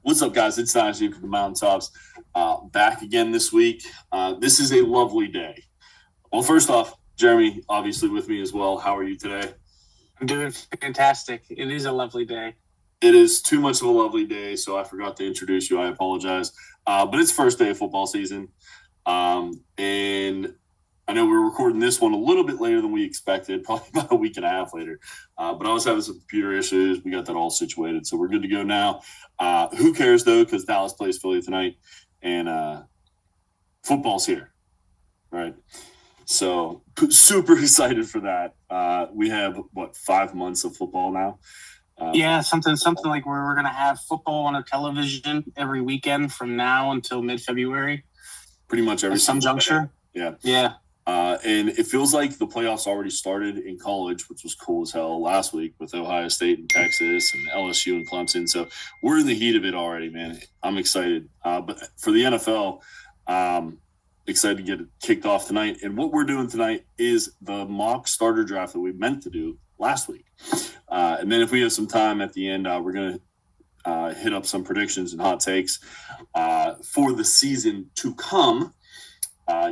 What's up, guys? It's Dynasty from the Mountaintops. Back again this week. This is a lovely day. Well, first off, Jeremy, obviously with me as well. How are you today? I'm doing fantastic. It is a lovely day. It is too much of a lovely day, so I forgot to introduce you. I apologize. But it's first day of football season. And I know we're recording this one a little bit later than we expected, probably about a week and a half later. But I was having some computer issues. We got that all situated, so we're good to go now. Who cares, though, because Dallas plays Philly tonight, and football's here, right? So super excited for that. We have, 5 months of football now? Yeah, something like we're going to have football on a television every weekend from now until mid-February. Pretty much every some juncture. Day. Yeah. And it feels like the playoffs already started in college, which was cool as hell last week with Ohio State and Texas and LSU and Clemson. So we're in the heat of it already, man. I'm excited. But for the NFL, excited to get it kicked off tonight. And what we're doing tonight is the mock starter draft that we meant to do last week. And then if we have some time at the end, we're going to hit up some predictions and hot takes for the season to come,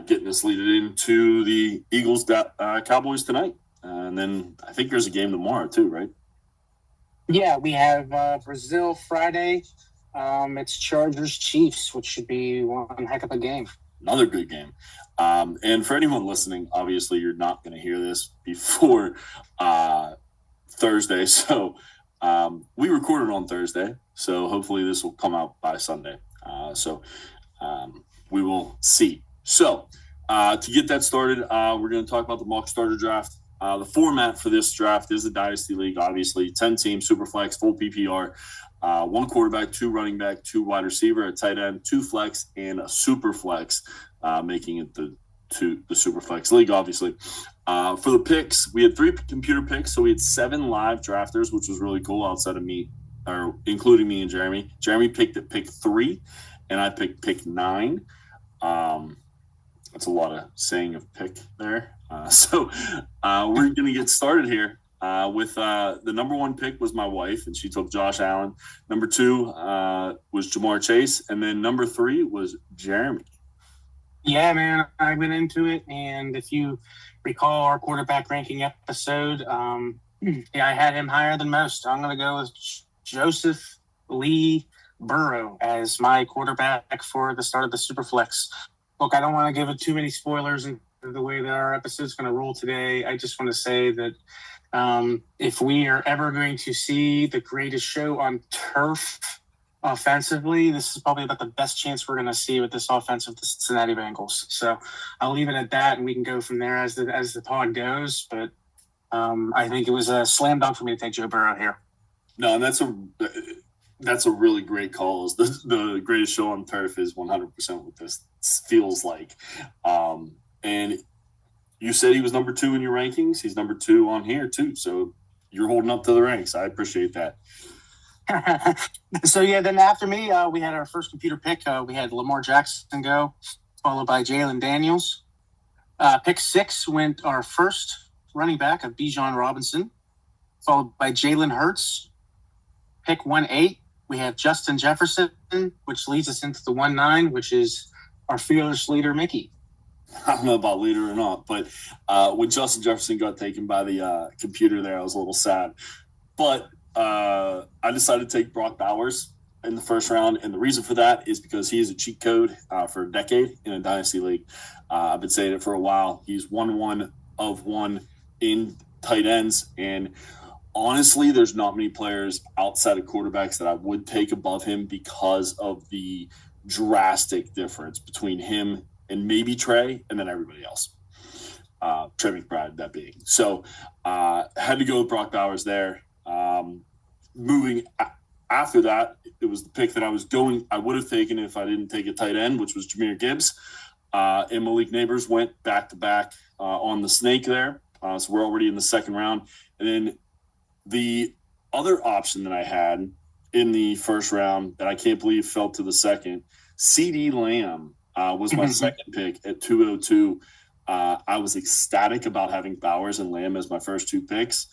getting us leaded into the Eagles Cowboys tonight. And then I think there's a game tomorrow too, right? Yeah, we have Brazil Friday. It's Chargers Chiefs, which should be one heck of a game. Another good game. And for anyone listening, obviously you're not going to hear this before Thursday. So we recorded on Thursday. So hopefully this will come out by Sunday. So we will see. So to get that started, we're going to talk about the mock starter draft. The format for this draft is a Dynasty League, obviously. 10 teams, super flex, full PPR. 1 quarterback, 2 running back, 2 wide receiver, a tight end, 2 flex, and a super flex, making it the super flex league, obviously. For the picks, we had 3 computer picks, so we had 7 live drafters, which was really cool outside of me, or including me and Jeremy. Jeremy picked at pick 3, and I picked pick 9. That's a lot of saying of pick there. So we're going to get started here. With the number 1 pick was my wife, and she took Josh Allen. Number 2 was Jamar Chase, and then number 3 was Jeremy. Yeah, man, I went into it, and if you recall our quarterback ranking episode, I had him higher than most. I'm going to go with Joseph Lee Burrow as my quarterback for the start of the Superflex. Look, I don't want to give it too many spoilers in the way that our episode's going to roll today. I just want to say that if we are ever going to see the greatest show on turf offensively, this is probably about the best chance we're going to see with this offense of the Cincinnati Bengals. So I'll leave it at that, and we can go from there as the pod goes. But I think it was a slam dunk for me to take Joe Burrow here. No, and that's a really great call. The greatest show on turf is 100% what this feels like. And you said he was number 2 in your rankings. He's number 2 on here too. So you're holding up to the ranks. I appreciate that. So yeah, then after me, we had our first computer pick. We had Lamar Jackson go, followed by Jalen Daniels. Pick 6 went our first running back of Bijan Robinson, followed by Jalen Hurts. Pick 1-8, we have Justin Jefferson, which leads us into the 1-9, which is our fearless leader, Mickey. I don't know about leader or not, but when Justin Jefferson got taken by the computer there, I was a little sad. But I decided to take Brock Bowers in the first round, and the reason for that is because he is a cheat code for a decade in a Dynasty League. I've been saying it for a while. He's 1-1 of 1 in tight ends, and honestly, there's not many players outside of quarterbacks that I would take above him because of the drastic difference between him and maybe Trey, and then everybody else. Trey McBride, that being. So had to go with Brock Bowers there. Moving after that, it was the pick that I would have taken if I didn't take a tight end, which was Jahmyr Gibbs. And Malik Neighbors went back-to-back on the snake there. So we're already in the second round. And then the other option that I had in the first round that I can't believe fell to the second, CeeDee Lamb was my second pick at 202. I was ecstatic about having Bowers and Lamb as my first 2 picks.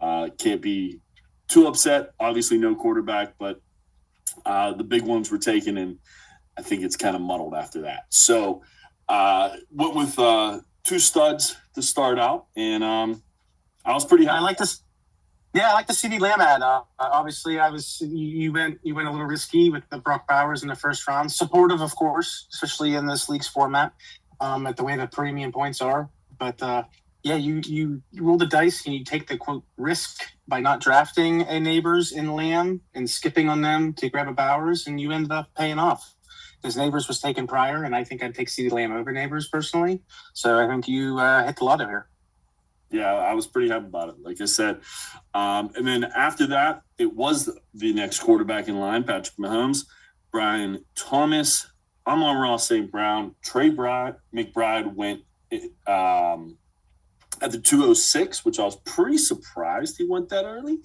Can't be too upset. Obviously, no quarterback, but The big ones were taken, and I think it's kind of muddled after that. So went with two studs to start out, and I was pretty happy. I like this. Yeah, I like the CD Lamb ad. Obviously, you went a little risky with the Brock Bowers in the first round. Supportive, of course, especially in this league's format, at the way the premium points are. But yeah, you roll the dice and you take the quote risk by not drafting a Neighbors in Lamb and skipping on them to grab a Bowers, and you ended up paying off. Because Neighbors was taken prior, and I think I'd take CD Lamb over Neighbors personally. So I think you hit the lotto here. Yeah, I was pretty happy about it, like I said. And then after that, it was the next quarterback in line, Patrick Mahomes, Brian Thomas, Amon-Ra St. Brown, Trey McBride went at the 206, which I was pretty surprised he went that early.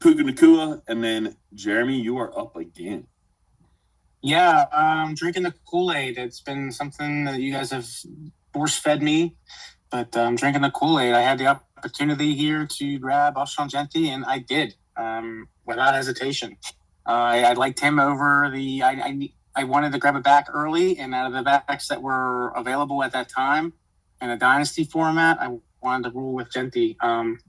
Puka Nacua, and then Jeremy, you are up again. Yeah, drinking the Kool-Aid. It's been something that you guys have force-fed me. But drinking the Kool-Aid, I had the opportunity here to grab Alshon Jeffrey, and I did without hesitation. I liked him over the. I wanted to grab it back early, and out of the backs that were available at that time in a dynasty format, I wanted to rule with Jeffrey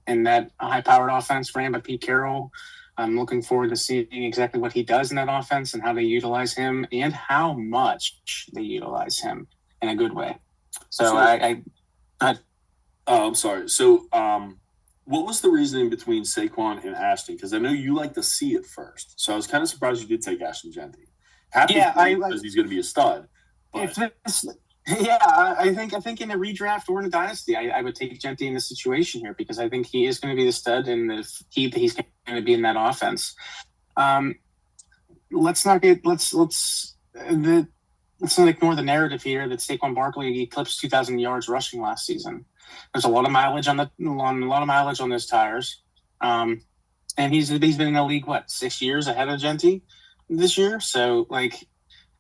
in that high-powered offense ran by Pete Carroll. I'm looking forward to seeing exactly what he does in that offense and how they utilize him and how much they utilize him in a good way. So I'm sorry. So, what was the reasoning between Saquon and Ashton? Because I know you like to see it first. So I was kind of surprised you did take Ashton Jeffrey. Happy because he's going to be a stud. But... I think in a redraft or in a dynasty, I would take Jeffrey in this situation here because I think he is going to be the stud, and if he's going to be in that offense. Let's not ignore the narrative here that Saquon Barkley eclipsed 2,000 yards rushing last season. There's a lot of mileage on those tires, and he's been in the league 6 years ahead of Jeffrey this year. So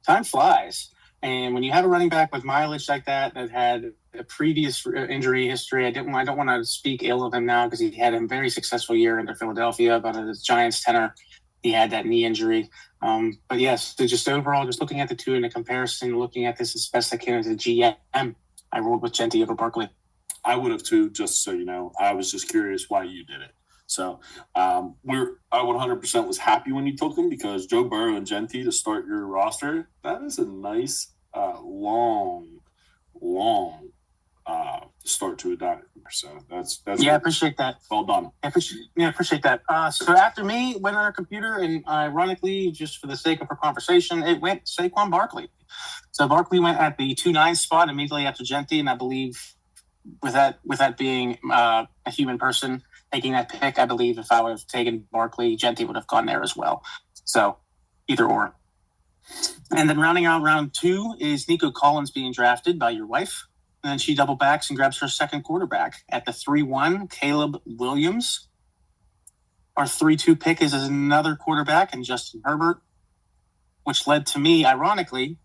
time flies, and when you have a running back with mileage like that had a previous injury history, I don't want to speak ill of him now because he had a very successful year under Philadelphia, but his Giants tenor, he had that knee injury. But yes, so just overall, just looking at the two in a comparison, looking at this as best I can as a GM, I rolled with Jeffrey over Barkley. I would have too, just so you know. I was just curious why you did it. So I 100% was happy when you took them because Joe Burrow and Jeffrey to start your roster, that is a nice, long start to a dynasty. So that's I appreciate that. Well done. I appreciate that. So after me, went on our computer, and ironically, just for the sake of our conversation, it went Saquon Barkley. So Barkley went at the 2-9 spot immediately after Jeffrey, and I believe with that being a human person taking that pick, I believe if I would have taken Barkley, Jeffrey would have gone there as well. So either or. And then rounding out round 2 is Nico Collins being drafted by your wife. And then she double backs and grabs her second quarterback. At the 3-1, Caleb Williams. Our 3-2 pick is another quarterback and Justin Herbert, which led to me, ironically,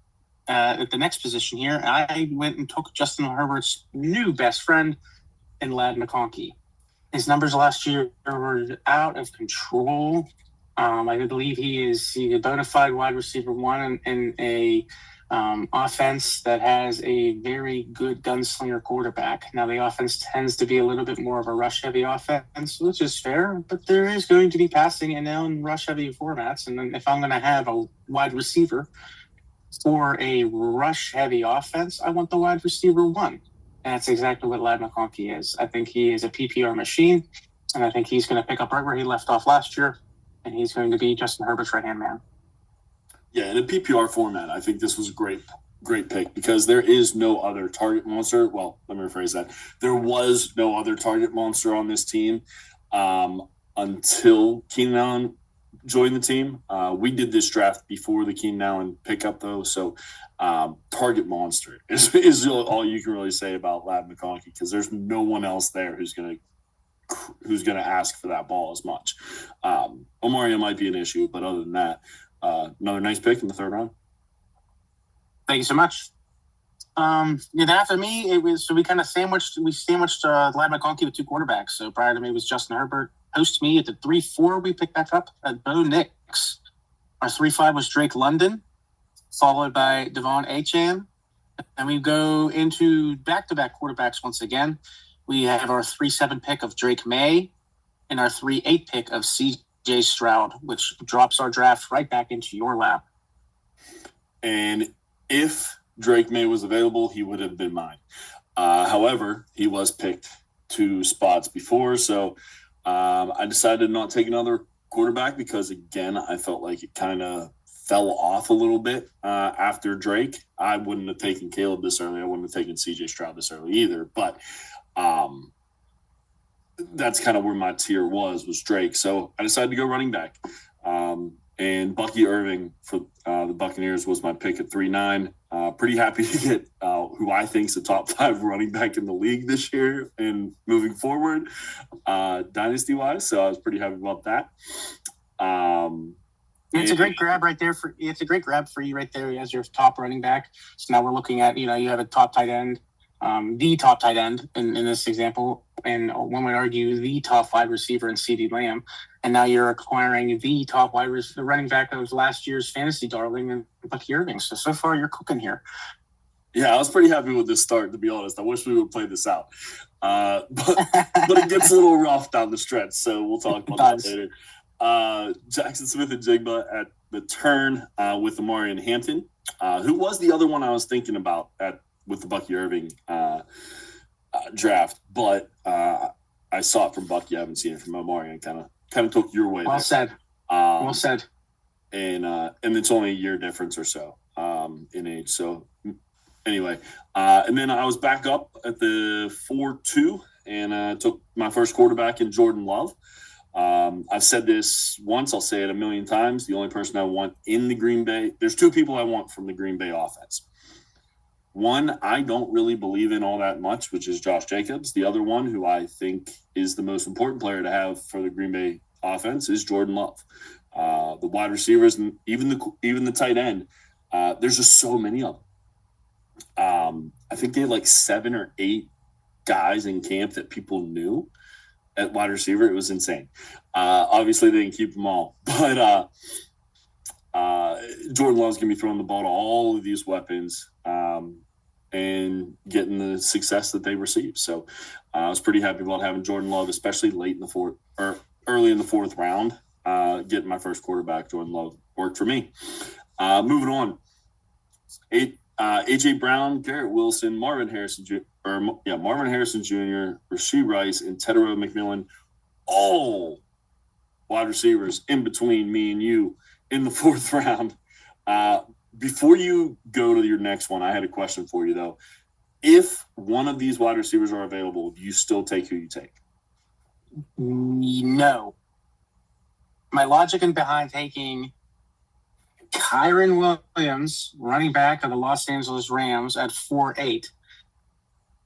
at the next position here, I went and took Justin Herbert's new best friend in Ladd McConkey. His numbers last year were out of control. I believe he's a bona fide wide receiver one in a offense that has a very good gunslinger quarterback. Now, the offense tends to be a little bit more of a rush-heavy offense, which is fair, but there is going to be passing and now in rush-heavy formats. And then if I'm going to have a wide receiver for a rush-heavy offense, I want the wide receiver one. And that's exactly what Ladd McConkey is. I think he is a PPR machine, and I think he's going to pick up right where he left off last year, and he's going to be Justin Herbert's right-hand man. Yeah, in a PPR format, I think this was a great pick because there is no other target monster. Well, let me rephrase that. There was no other target monster on this team until Keenan Allen joined the team. We did this draft before the Keenan Allen pickup, though, so target monster is all you can really say about Ladd McConkey because there's no one else there who's going to ask for that ball as much. Omaria might be an issue, but other than that, another nice pick in the third round. Thank you so much. And after me, it was so we kind of sandwiched Ladd McConkey with two quarterbacks. So prior to me was Justin Herbert. Post me at the 3-4. We picked back up at Bo Nix. Our 3-5 was Drake London, followed by Devon Achane. And we go into back-to-back quarterbacks once again. We have our 3-7 pick of Drake May and our 3-8 pick of C.J. Stroud, which drops our draft right back into your lap. And if Drake May was available, he would have been mine. However, he was picked 2 spots before, so I decided to not take another quarterback because, again, I felt like it kind of fell off a little bit after Drake. I wouldn't have taken Caleb this early. I wouldn't have taken C.J. Stroud this early either. But that's kind of where my tier was Drake. So I decided to go running back. And Bucky Irving for the Buccaneers was my pick at 3-9. Pretty happy to get who I think is the top 5 running back in the league this year and moving forward, dynasty-wise. So I was pretty happy about that. It's a great grab right there it's a great grab for you right there as your top running back. So now we're looking at, you have a top tight end, the top tight end in this example, and one would argue the top 5 receiver in CeeDee Lamb. And now you're acquiring the top the running back of last year's fantasy darling and Bucky Irving. So far you're cooking here. Yeah, I was pretty happy with this start, to be honest. I wish we would play this out. But it gets a little rough down the stretch, so we'll talk about that later. Jackson Smith and Jigba at the turn with Amari and Hampton, who was the other one I was thinking about with the Bucky Irving draft, but I saw it from Bucky. I haven't seen it from Amari, and kind of took your way. Well said. Well said. And it's only a year difference or so in age. So anyway, and then I was back up at the 4-2 and took my first quarterback in Jordan Love. I've said this once, I'll say it a million times. The only person I want in the Green Bay, there's 2 people I want from the Green Bay offense. One, I don't really believe in all that much, which is Josh Jacobs. The other one, who I think is the most important player to have for the Green Bay offense, is Jordan Love. The wide receivers and even the tight end, there's just so many of them. I think they had like 7 or 8 guys in camp that people knew at wide receiver. It was insane. Obviously, they didn't keep them all. But Jordan Love's going to be throwing the ball to all of these weapons and getting the success that they received. So I was pretty happy about having Jordan Love, especially late in the 4th or early in the 4th round. Getting my first quarterback, Jordan Love, worked for me. Moving on. A.J. Brown, Garrett Wilson, Marvin Harrison Jr., Rashee Rice, and Tedero McMillan, all wide receivers in between me and you in the 4th round. Before you go to your next one, I had a question for you, though. If one of these wide receivers are available, do you still take who you take? No. My logic behind taking Kyren Williams, running back of the Los Angeles Rams, at 4-8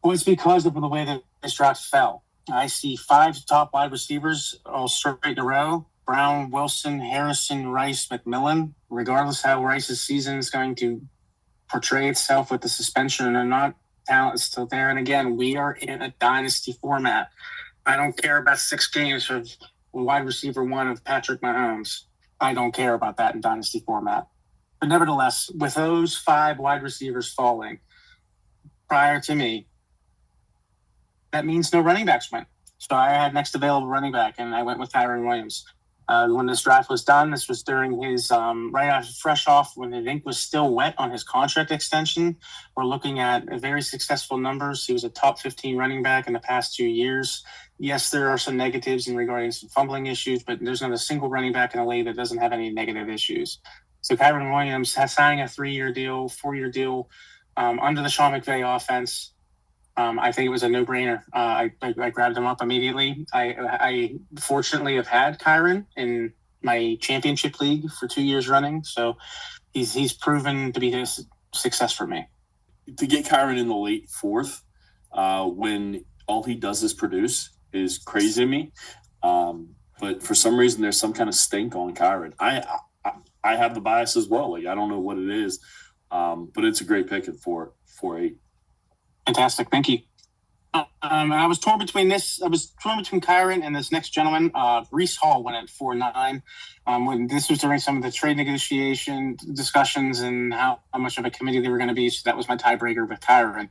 was because of the way that this draft fell. I see 5 top wide receivers all straight in a row: Brown, Wilson, Harrison, Rice, McMillan. Regardless how Rice's season is going to portray itself with the suspension or not, talent is still there. And again, we are in a dynasty format. I don't care about 6 games of wide receiver 1 of Patrick Mahomes. I don't care about that in dynasty format. But nevertheless, with those 5 wide receivers falling prior to me, that means no running backs went. So I had next available running back, and I went with Kyren Williams. When this draft was done, this was during his fresh off when the ink was still wet on his contract extension. We're looking at very successful numbers. He was a top 15 running back in the past 2 years. Yes, there are some negatives in regarding some fumbling issues, but there's not a single running back in the league that doesn't have any negative issues. So Kyren Williams has signing a 3-year deal, 4-year deal under the Sean McVay offense. I think it was a no-brainer. I grabbed him up immediately. I fortunately have had Kyren in my championship league for 2 years running, so he's proven to be a success for me. To get Kyren in the late 4th, when all he does is produce, is crazy to me. But for some reason, there's some kind of stink on Kyren. I have the bias as well. Like, I don't know what it is, but it's a great pick at 4-8. Fantastic. Thank you. I was torn between Kyron and this next gentleman. Reese Hall went at 4.9. When this was during some of the trade negotiation discussions and how much of a committee they were going to be. So that was my tiebreaker with Kyron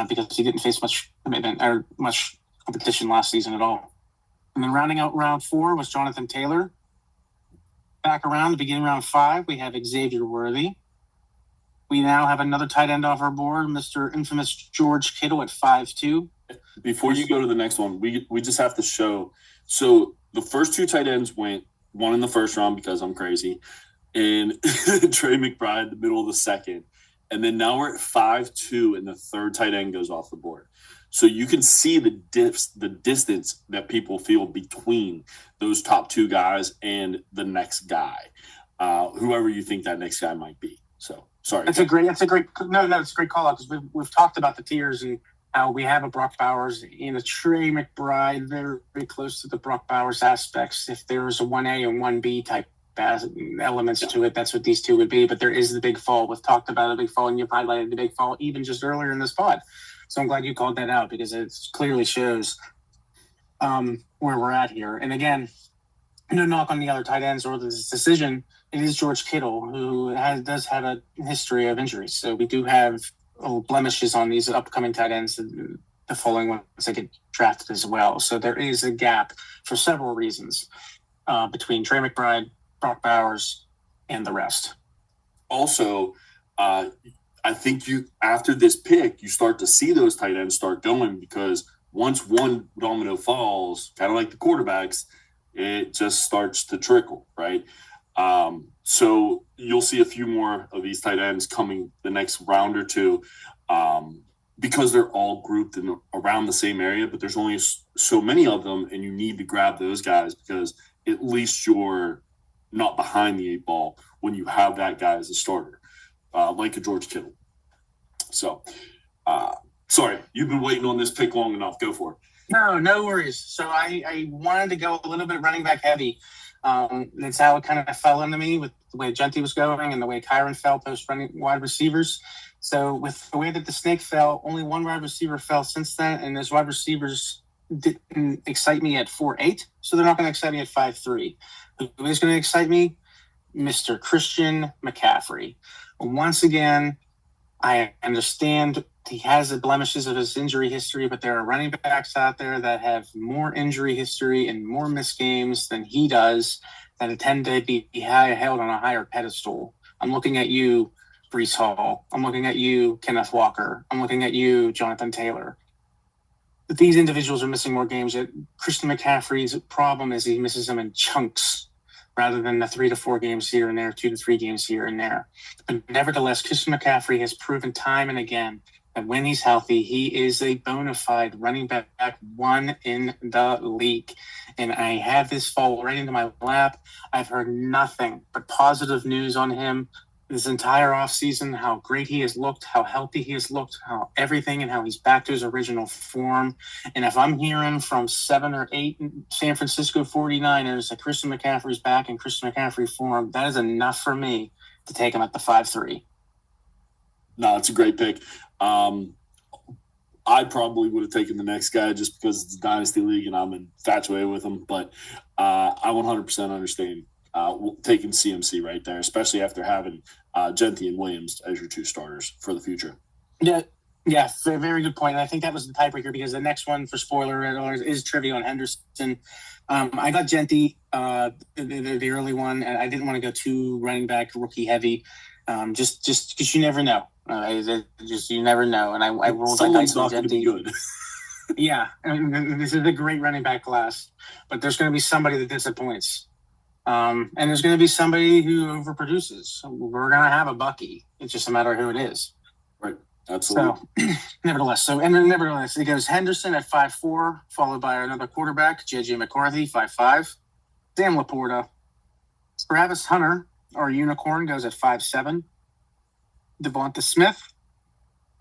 because he didn't face much commitment or much competition last season at all. And then rounding out round 4 was Jonathan Taylor. Back around the beginning of round 5, we have Xavier Worthy. We now have another tight end off our board, Mr. Infamous George Kittle at 5.2. Before you go to the next one, we just have to show. So the first 2 tight ends went, one in the first round because I'm crazy, and Trey McBride in the middle of the second. And then now we're at 5.2, and the third tight end goes off the board. So you can see the distance that people feel between those top 2 guys and the next guy, whoever you think that next guy might be. So sorry. It's a great it's a great call out because we've talked about the tiers and how we have a Brock Bowers and a Trey McBride very, very close to the Brock Bowers aspects. If there's a 1A and 1B type elements to it, that's what these 2 would be. But there is the big fall. We've talked about a big fall, and you've highlighted the big fall even just earlier in this pod. So I'm glad you called that out because it clearly shows where we're at here. And again, no knock on the other tight ends or this decision. It is George Kittle who does have a history of injuries. So we do have blemishes on these upcoming tight ends, the following ones that get drafted as well. So there is a gap for several reasons between Trey McBride, Brock Bowers, and the rest. Also, I think after this pick, you start to see those tight ends start going because once one domino falls, kind of like the quarterbacks, it just starts to trickle, right? So you'll see a few more of these tight ends coming the next round or 2 because they're all grouped in around the same area, but there's only so many of them, and you need to grab those guys because at least you're not behind the 8 ball when you have that guy as a starter, like a George Kittle. So, sorry, you've been waiting on this pick long enough. Go for it. No worries. So I wanted to go a little bit running back heavy. That's how it kind of fell into me with the way Genty was going and the way Kyron fell post running wide receivers. So with the way that the snake fell, only one wide receiver fell since then, and those wide receivers didn't excite me at 4.8, so they're not going to excite me at 5.3. Who is going to excite me? Mr. Christian McCaffrey. Once again, I understand he has the blemishes of his injury history, but there are running backs out there that have more injury history and more missed games than he does that tend to be held on a higher pedestal. I'm looking at you, Breece Hall. I'm looking at you, Kenneth Walker. I'm looking at you, Jonathan Taylor. But these individuals are missing more games. Christian McCaffrey's problem is he misses them in chunks rather than the 3 to 4 games here and there, 2 to 3 games here and there. But nevertheless, Christian McCaffrey has proven time and again that when he's healthy, he is a bona fide running back 1 in the league. And I have this fall right into my lap. I've heard nothing but positive news on him this entire offseason, how great he has looked, how healthy he has looked, how everything, and how he's back to his original form. And if I'm hearing from 7 or 8 San Francisco 49ers that Christian McCaffrey's back in Christian McCaffrey form, that is enough for me to take him at the 5.3. No, it's a great pick. I probably would have taken the next guy just because it's a dynasty league and I'm infatuated with him. But I 100% understand taking CMC right there, especially after having Genty and Williams as your 2 starters for the future. Yeah, very good point. And I think that was the tiebreaker because the next one for spoiler is Trevion Henderson. I got Genty, the early one, and I didn't want to go too running back rookie heavy, just because you never know. You never know. And I rolled that dice on Genty. Good. Yeah, and this is a great running back class, but there's going to be somebody that disappoints. And there's going to be somebody who overproduces. We're going to have a Bucky. It's just a matter of who it is. Right. Absolutely. So, nevertheless, it goes Henderson at 5.4, followed by another quarterback, J.J. McCarthy, 5.5. Sam Laporta. Travis Hunter, our unicorn, goes at 5.7. Devonta Smith.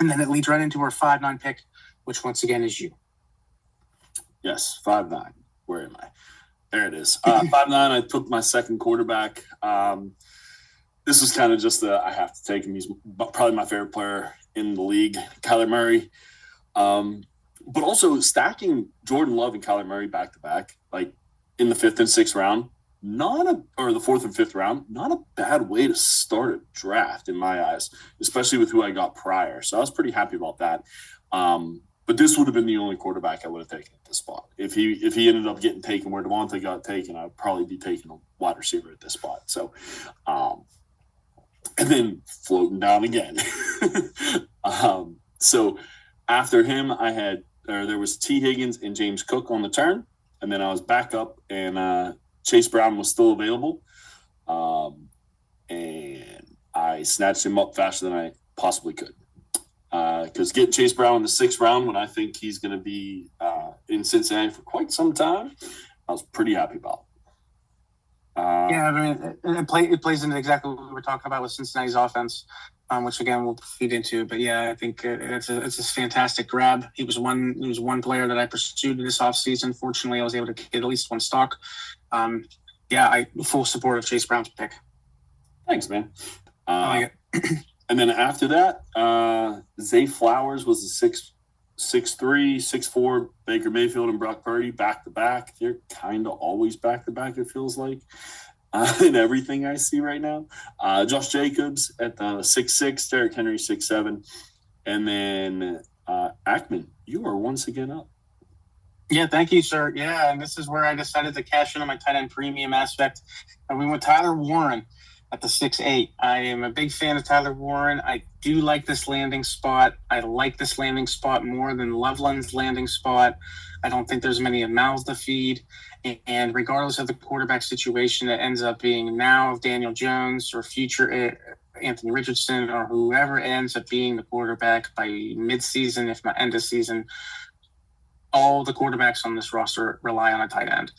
And then it leads right into our 5.9 pick, which once again is you. Yes, 5.9. Where am I? There it is. 5.9, I took my second quarterback. This was kind of just I have to take him. He's probably my favorite player in the league, Kyler Murray. But also stacking Jordan Love and Kyler Murray back to back, like in the 5th and 6th round, or the 4th and 5th round, not a bad way to start a draft in my eyes, especially with who I got prior. So I was pretty happy about that. But this would have been the only quarterback I would have taken at this spot. If he ended up getting taken where Devontae got taken, I'd probably be taking a wide receiver at this spot. So, and then floating down again. So after him, there was T. Higgins and James Cook on the turn, and then I was back up, and Chase Brown was still available, and I snatched him up faster than I possibly could. Because getting Chase Brown in the 6th round when I think he's going to be in Cincinnati for quite some time, I was pretty happy about. Yeah, I mean, it plays into exactly what we were talking about with Cincinnati's offense, which again we'll feed into. But yeah, I think it's a fantastic grab. He was one player that I pursued this offseason. Fortunately, I was able to get at least one stock. I full support of Chase Brown's pick. Thanks, man. I like it. And then after that, Zay Flowers was a 6'3", 6'4", Baker Mayfield and Brock Purdy back to back. They're kind of always back to back, it feels like, in everything I see right now. Josh Jacobs at the 6'6", Derrick Henry 6'7", and then Ackman, you are once again up. Yeah, thank you, sir. Yeah, and this is where I decided to cash in on my tight end premium aspect. And we went Tyler Warren at the 6'8". I am a big fan of Tyler Warren. I do like this landing spot. I like this landing spot more than Loveland's landing spot. I don't think there's many mouths to feed. And regardless of the quarterback situation, it ends up being now Daniel Jones or future Anthony Richardson or whoever ends up being the quarterback by midseason, if not end of season. All the quarterbacks on this roster rely on a tight end.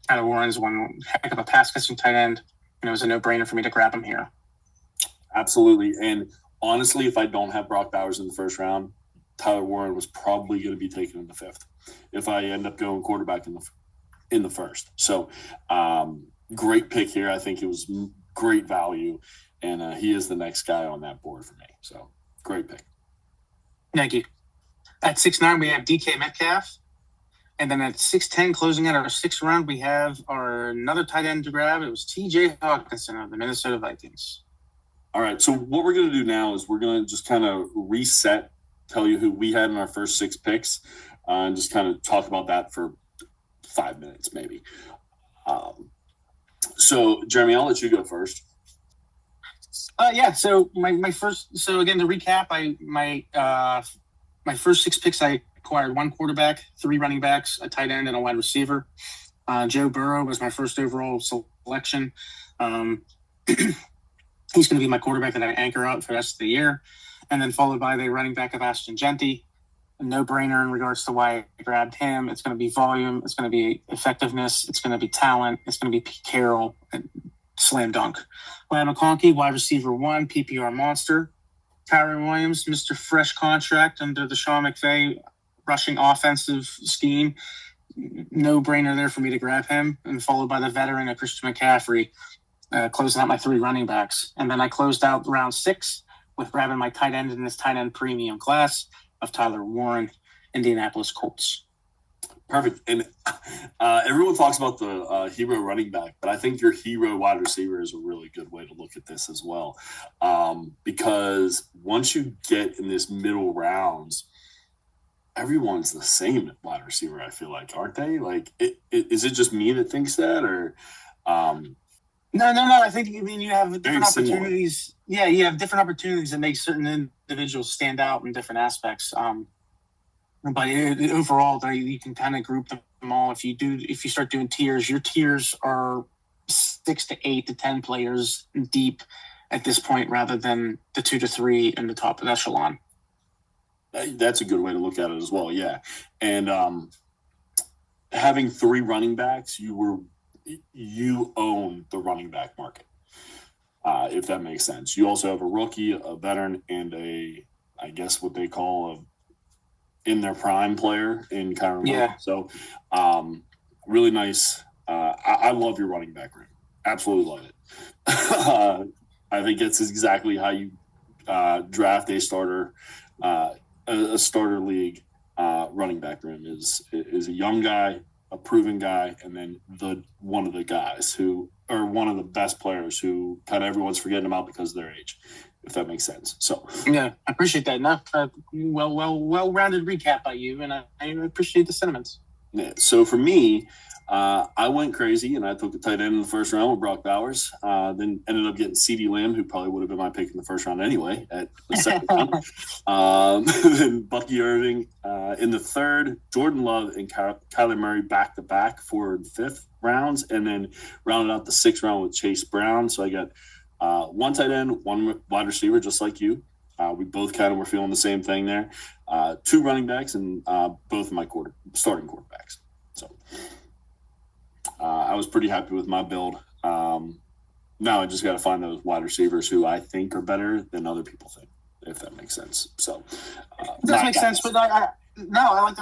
Tyler Warren's one heck of a pass-catching tight end, and it was a no-brainer for me to grab him here. Absolutely. And honestly, if I don't have Brock Bowers in the 1st round, Tyler Warren was probably going to be taken in the 5th if I end up going quarterback in the 1st. So great pick here. I think it was great value, and he is the next guy on that board for me. So great pick. Thank you. At 6'9", we have DK Metcalf. And then at 6'10", closing out our 6th round, we have another tight end to grab. It was T.J. Hawkinson of the Minnesota Vikings. All right, so what we're going to do now is we're going to just kind of reset, tell you who we had in our first 6 picks, and just kind of talk about that for 5 minutes maybe. So, Jeremy, I'll let you go first. So my first – so, again, to recap, my first 6 picks, I acquired 1 quarterback, 3 running backs, a tight end, and a wide receiver. Joe Burrow was my first overall selection. He's going to be my quarterback that I anchor out for the rest of the year. And then followed by the running back of Ashton Genty. A no-brainer in regards to why I grabbed him. It's going to be volume. It's going to be effectiveness. It's going to be talent. It's going to be Pete Carroll. And slam dunk. Lad McConkey, wide receiver 1, PPR monster. Kyron Williams, Mr. Fresh contract under the Sean McVay rushing offensive scheme. No-brainer there for me to grab him. And followed by the veteran of Christian McCaffrey, closing out my 3 running backs. And then I closed out round 6 with grabbing my tight end in this tight end premium class of Tyler Warren, Indianapolis Colts. Perfect. And everyone talks about the hero running back, but I think your hero wide receiver is a really good way to look at this as well. Because once you get in this middle rounds, everyone's the same at wide receiver, I feel like, aren't they? Like, is it just me that thinks that, or No. I think you have different opportunities. Yeah, you have different opportunities that make certain individuals stand out in different aspects. But overall, you can kind of group them all. If you start doing tiers, your tiers are 6 to 8 to 10 players deep at this point, rather than the 2 to 3 in the top of echelon. That's a good way to look at it as well. Yeah, and having 3 running backs, you own the running back market, if that makes sense. You also have a rookie, a veteran, and I guess what they call in their prime player in Kyron. Yeah. So really nice. I love your running back room. Absolutely love it. I think it's exactly how you draft a starter league running back room is a young guy, a proven guy, and then one of the guys who are one of the best players who kind of everyone's forgetting about because of their age, if that makes sense. So yeah, I appreciate that. Well-rounded recap by you, and I appreciate the sentiments. Yeah, so for me, I went crazy and I took a tight end in the first round with Brock Bowers. Then ended up getting CeeDee Lamb, who probably would have been my pick in the first round anyway, at the second round. Then Bucky Irving in the third, Jordan Love and Kyler Murray back to back, 4th and 5th rounds, and then rounded out the 6th round with Chase Brown. So I got one tight end, one wide receiver, just like you. We both kind of were feeling the same thing there. 2 running backs and both of my starting quarterbacks. So I was pretty happy with my build. Now I just got to find those wide receivers who I think are better than other people think, if that makes sense. So it does make sense, but I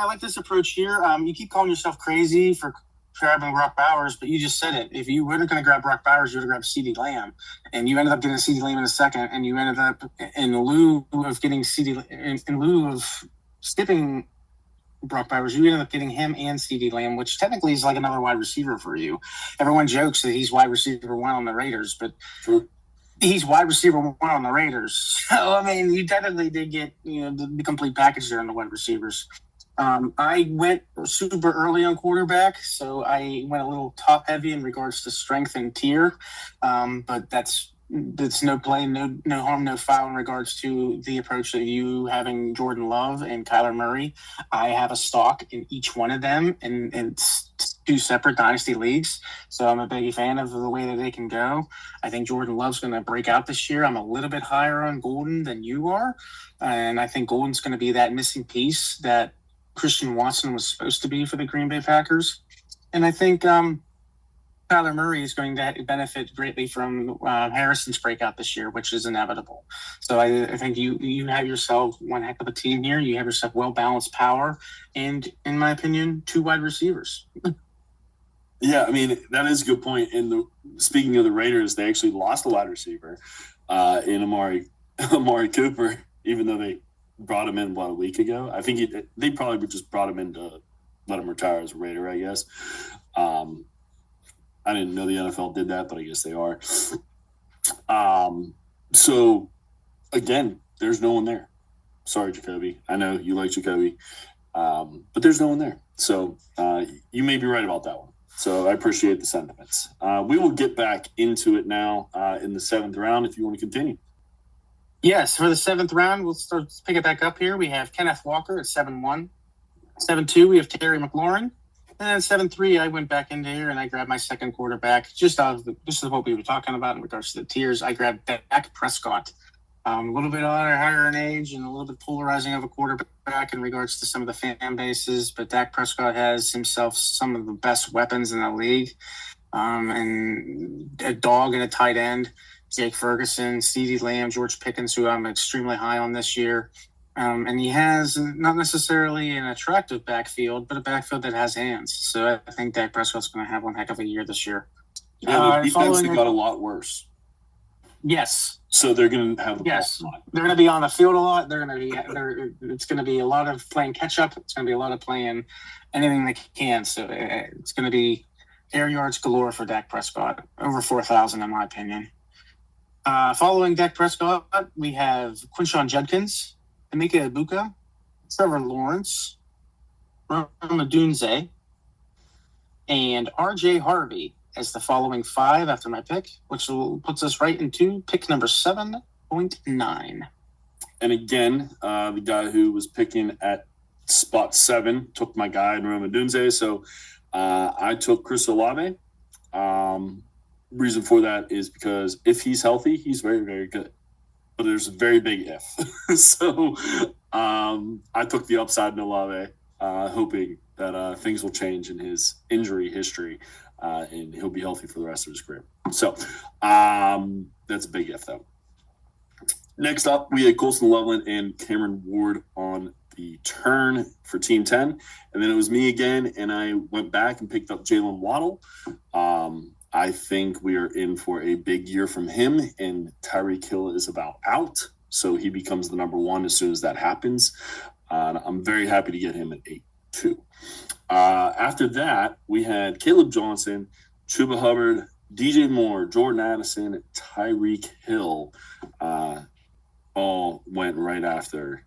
like this approach here. You keep calling yourself crazy for grabbing Brock Bowers, but you just said it. If you weren't going to grab Brock Bowers, you would have grabbed CeeDee Lamb, and you ended up getting CeeDee Lamb in the second, and you ended up in lieu of getting in lieu of skipping Brock Bowers, you ended up getting him and CeeDee Lamb, which technically is like another wide receiver for you. Everyone jokes that he's wide receiver 1 on the Raiders, but he's wide receiver 1 on the Raiders. So I mean, you technically did get the complete package there on the wide receivers. I went super early on quarterback, so I went a little top heavy in regards to strength and tier, but that's no play, no harm, no foul in regards to the approach of you having Jordan Love and Kyler Murray. I have a stock in each one of them, and it's 2 separate dynasty leagues, so I'm a big fan of the way that they can go. I think Jordan Love's going to break out this year. I'm a little bit higher on Golden than you are, and I think Golden's going to be that missing piece that Christian Watson was supposed to be for the Green Bay Packers. And I think Kyler Murray is going to benefit greatly from Harrison's breakout this year, which is inevitable. So I think you have yourself one heck of a team here. You have yourself well-balanced power and, in my opinion, 2 wide receivers. Yeah, I mean, that is a good point. Speaking of the Raiders, they actually lost a wide receiver in Amari Cooper, even though they brought him in a week ago. I think they probably just brought him in to let him retire as a Raider, I guess. I didn't know the NFL did that, but I guess they are. So again, there's no one there. Sorry, Jacoby. I know you like Jacoby, but there's no one there. So you may be right about that one. So I appreciate the sentiments. We will get back into it now in the 7th round if you want to continue. Yes, for the 7th round, let's pick it back up here. We have Kenneth Walker at 7-1. 7-2, we have Terry McLaurin. And then 7-3, I went back into here and I grabbed my second quarterback. Just this is what we were talking about in regards to the tiers. I grabbed Dak Prescott. A little bit higher in age and a little bit polarizing of a quarterback in regards to some of the fan bases, but Dak Prescott has himself some of the best weapons in the league, and a dog and a tight end. Jake Ferguson, CeeDee Lamb, George Pickens, who I'm extremely high on this year. And he has not necessarily an attractive backfield, but a backfield that has hands. So I think Dak Prescott's going to have one heck of a year this year. Yeah, the defense got a lot worse. Yes. So they're going to have they're going to be on the field a lot. It's going to be a lot of playing catch up. It's going to be a lot of playing anything they can. So it's going to be air yards galore for Dak Prescott, over 4,000 in my opinion. Following Dak Prescott, we have Quinshawn Judkins, Emeka Ibuka, Trevor Lawrence, Rome Odunze, and R.J. Harvey as the following 5 after my pick, which puts us right into pick number 7.9. And again, the guy who was picking at spot 7 took my guy in Rome Odunze. So I took Chris Olave. Reason for that is because if he's healthy, he's very, very good. But there's a very big if. So I took the upside in Olave, hoping that things will change in his injury history and he'll be healthy for the rest of his career. So that's a big if, though. Next up, we had Colston Loveland and Cameron Ward on the turn for Team 10. And then it was me again, and I went back and picked up Jalen Waddle. I think we are in for a big year from him, and Tyreek Hill is about out, so he becomes the number 1 as soon as that happens. I'm very happy to get him at 8-2. After that, we had Caleb Johnson, Chuba Hubbard, DJ Moore, Jordan Addison, Tyreek Hill. All went right after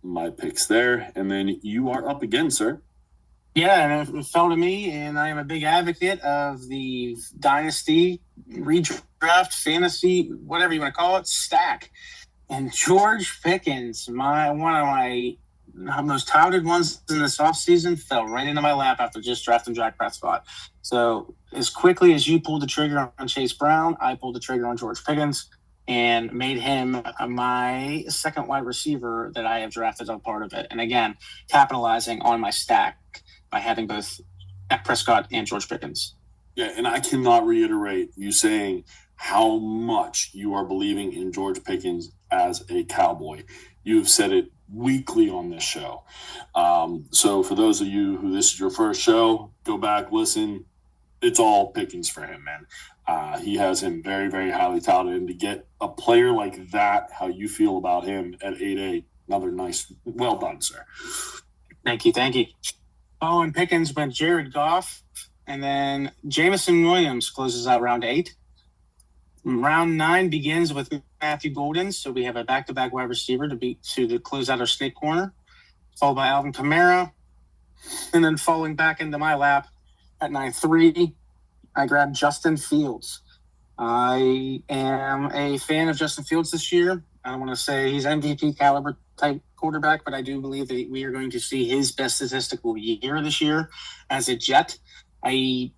my picks there. And then you are up again, sir. Yeah, and it fell to me, and I am a big advocate of the dynasty, redraft, fantasy, whatever you want to call it, stack. And George Pickens, one of my most touted ones in this offseason, fell right into my lap after just drafting Jack Prescott. So as quickly as you pulled the trigger on Chase Brown, I pulled the trigger on George Pickens and made him my second wide receiver that I have drafted as a part of it. And again, capitalizing on my stack by having both Dak Prescott and George Pickens. Yeah, and I cannot reiterate you saying how much you are believing in George Pickens as a Cowboy. You've said it weekly on this show. So for those of you who this is your first show, go back, listen. It's all Pickens for him, man. He has him very, very highly touted. And to get a player like that, how you feel about him at 8-8, another nice, well done, sir. Thank you. Following Pickens went Jared Goff, and then Jameson Williams closes out round 8. Round 9 begins with Matthew Golden, so we have a back-to-back wide receiver to close out our snake corner, followed by Alvin Kamara, and then falling back into my lap at 9-3, I grabbed Justin Fields. I am a fan of Justin Fields this year. I don't want to say he's MVP caliber type quarterback, but I do believe that we are going to see his best statistical year this year as a Jet. I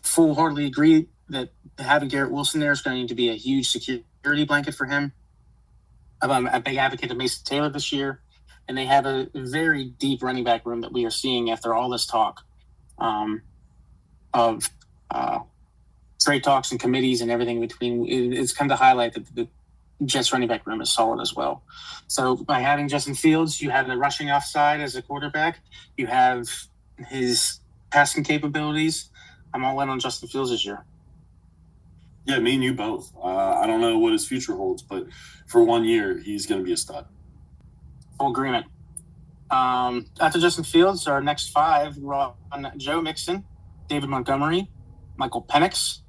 full-heartedly agree that having Garrett Wilson there is going to be a huge security blanket for him. I'm a big advocate of Mason Taylor this year, and they have a very deep running back room that we are seeing after all this talk of trade talks and committees and everything in between. It's come to highlight that the Jets running back room is solid as well. So by having Justin Fields, you have the rushing offside as a quarterback. You have his passing capabilities. I'm all in on Justin Fields this year. Yeah, me and you both. I don't know what his future holds, but for 1 year, he's going to be a stud. Full agreement. After Justin Fields, our next 5 were on Joe Mixon, David Montgomery, Michael Penix,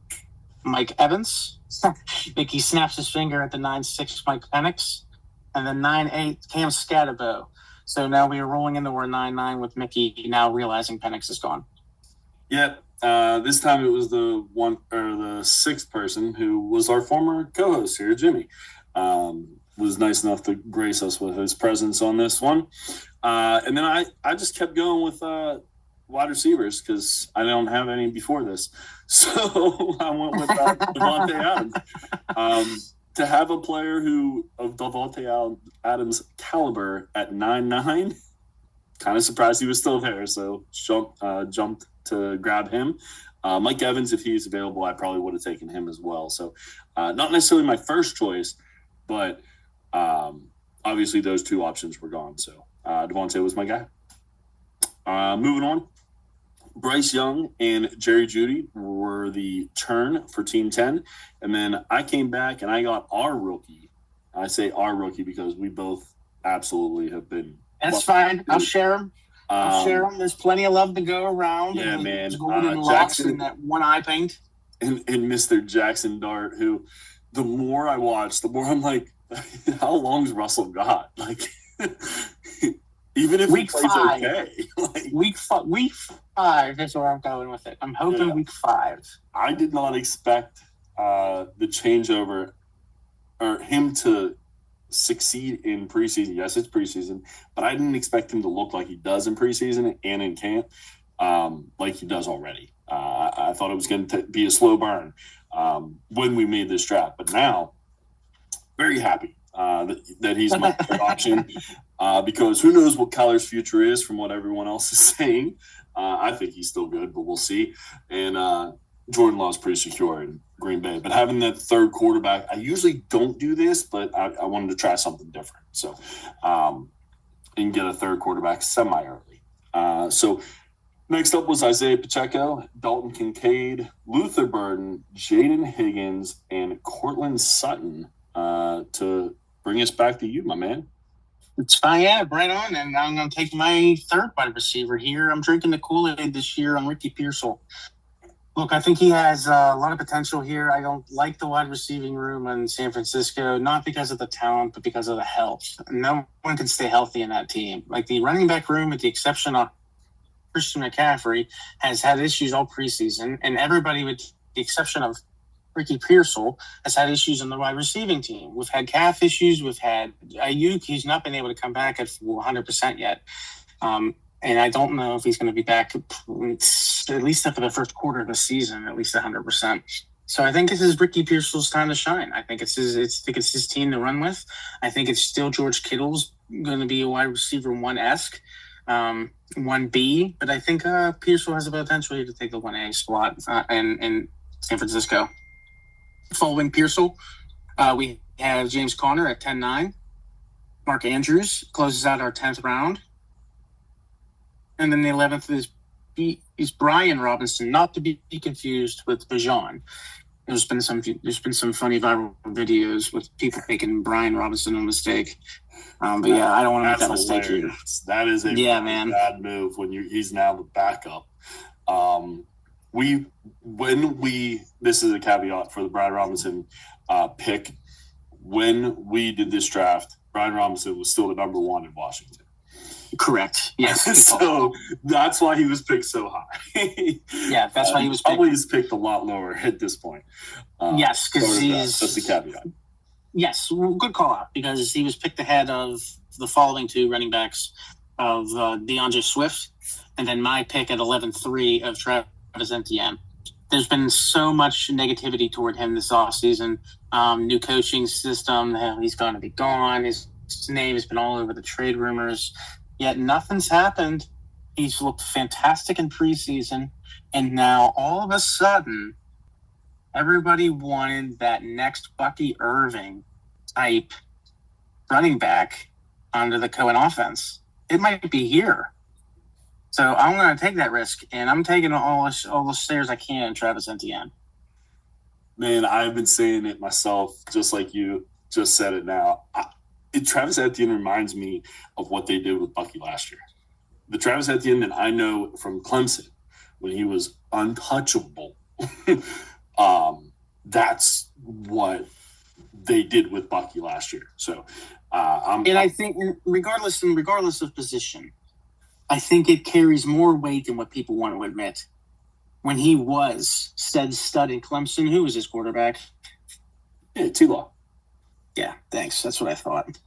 Mike Evans. Mickey snaps his finger at the 9-6 Mike Penix, and then 9-8 Cam Scatterbo. So now we are rolling into our 9-9 with Mickey now realizing Penix is gone. Yep. This time it was the 6th person who was our former co-host here, Jimmy. Was nice enough to grace us with his presence on this one. And then I just kept going with wide receivers because I don't have any before this. So I went with Davante Adams. To have a player of Davante Adams' caliber at 9-9, kind of surprised he was still there. So jumped to grab him. Mike Evans, if he's available, I probably would have taken him as well. So not necessarily my first choice, but obviously those 2 options were gone. So Davante was my guy. Moving on. Bryce Young and Jerry Jeudy were the turn for Team 10. And then I came back and I got our rookie. I say our rookie because we both absolutely have been. That's fine. I'll share him. There's plenty of love to go around. Yeah, man. Golden locks and that one eye paint. And Mr. Jackson Dart, who the more I watch, the more I'm like, how long's Russell got? Like, even if week he plays 5. okay. Like, week 5 is where I'm going with it. I'm hoping week 5. I did not expect the changeover or him to succeed in preseason. Yes, it's preseason, but I didn't expect him to look like he does in preseason and in camp, like he does already. I thought it was going to be a slow burn when we made this draft, but now very happy that he's my third option because who knows what Kyler's future is from what everyone else is saying. I think he's still good, but we'll see. And Jordan Love's pretty secure in Green Bay. But having that third quarterback, I usually don't do this, but I wanted to try something different. So, and get a third quarterback semi-early. So next up was Isaiah Pacheco, Dalton Kincaid, Luther Burden, Jaden Higgins, and Cortland Sutton to bring us back to you, my man. It's fine, yeah, right on. And I'm going to take my third wide receiver here. I'm drinking the Kool-Aid this year on Ricky Pearsall. Look, I think he has a lot of potential here. I don't like the wide receiving room in San Francisco, not because of the talent, but because of the health. No one can stay healthy in that team. Like the running back room, with the exception of Christian McCaffrey, has had issues all preseason, and everybody, with the exception of Ricky Pearsall, has had issues on the wide receiving team. We've had calf issues. We've had Ayuk. He's not been able to come back at 100% yet. And I don't know if he's going to be back at least for the first quarter of the season, at least 100%. So I think this is Ricky Pearsall's time to shine. I think it's his team to run with. I think it's still George Kittle's going to be a wide receiver 1-esque, 1B, but I think Pearsall has the potential to take the 1A spot in San Francisco. Following Pearsall, we have James Conner at 10-9. Mark Andrews closes out our 10th round. And then the 11th is Brian Robinson, not to be confused with Bajan. There's been some funny viral videos with people making Brian Robinson a mistake. But yeah, I don't want to make that mistake here. That is a bad move when he's now the backup. This is a caveat for the Brian Robinson pick. When we did this draft, Brian Robinson was still the number 1 in Washington. Correct. Yes. So that's why he was picked so high. Yeah, that's why he was picked. Probably is picked a lot lower at this point. Yes, because that's the caveat. Yes, good call out, because he was picked ahead of the following 2 running backs of DeAndre Swift, and then my pick at 11-3 of Travis Etienne. There's been so much negativity toward him this offseason. New coaching system, he's going to be gone. His name has been all over the trade rumors. Yet nothing's happened. He's looked fantastic in preseason. And now all of a sudden, everybody wanted that next Bucky Irving type running back under the Cohen offense. It might be here. So I'm going to take that risk, and I'm taking all the shares I can in Travis Etienne. Man, I've been saying it myself, just like you just said it now. Travis Etienne reminds me of what they did with Bucky last year. The Travis Etienne that I know from Clemson, when he was untouchable, that's what they did with Bucky last year. So, I think regardless of position, I think it carries more weight than what people want to admit. When he was said stud in Clemson, who was his quarterback? Yeah, T-Law. Yeah, thanks. That's what I thought.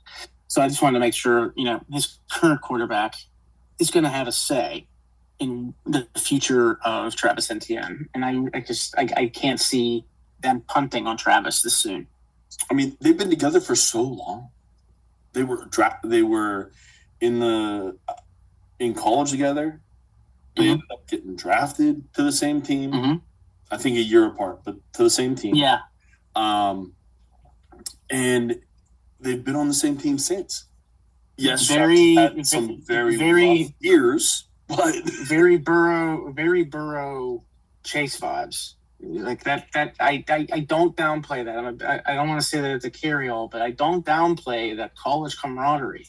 So I just wanted to make sure, his current quarterback is going to have a say in the future of Travis Etienne. And I can't see them punting on Travis this soon. I mean, they've been together for so long. They were in college together. They ended up getting drafted to the same team. Mm-hmm. I think a year apart, but to the same team. Yeah. And they've been on the same team since. Yes, very rough years, but very Burrow Chase vibes. Like that I don't downplay that. I don't want to say that it's a carry-all, but I don't downplay that college camaraderie,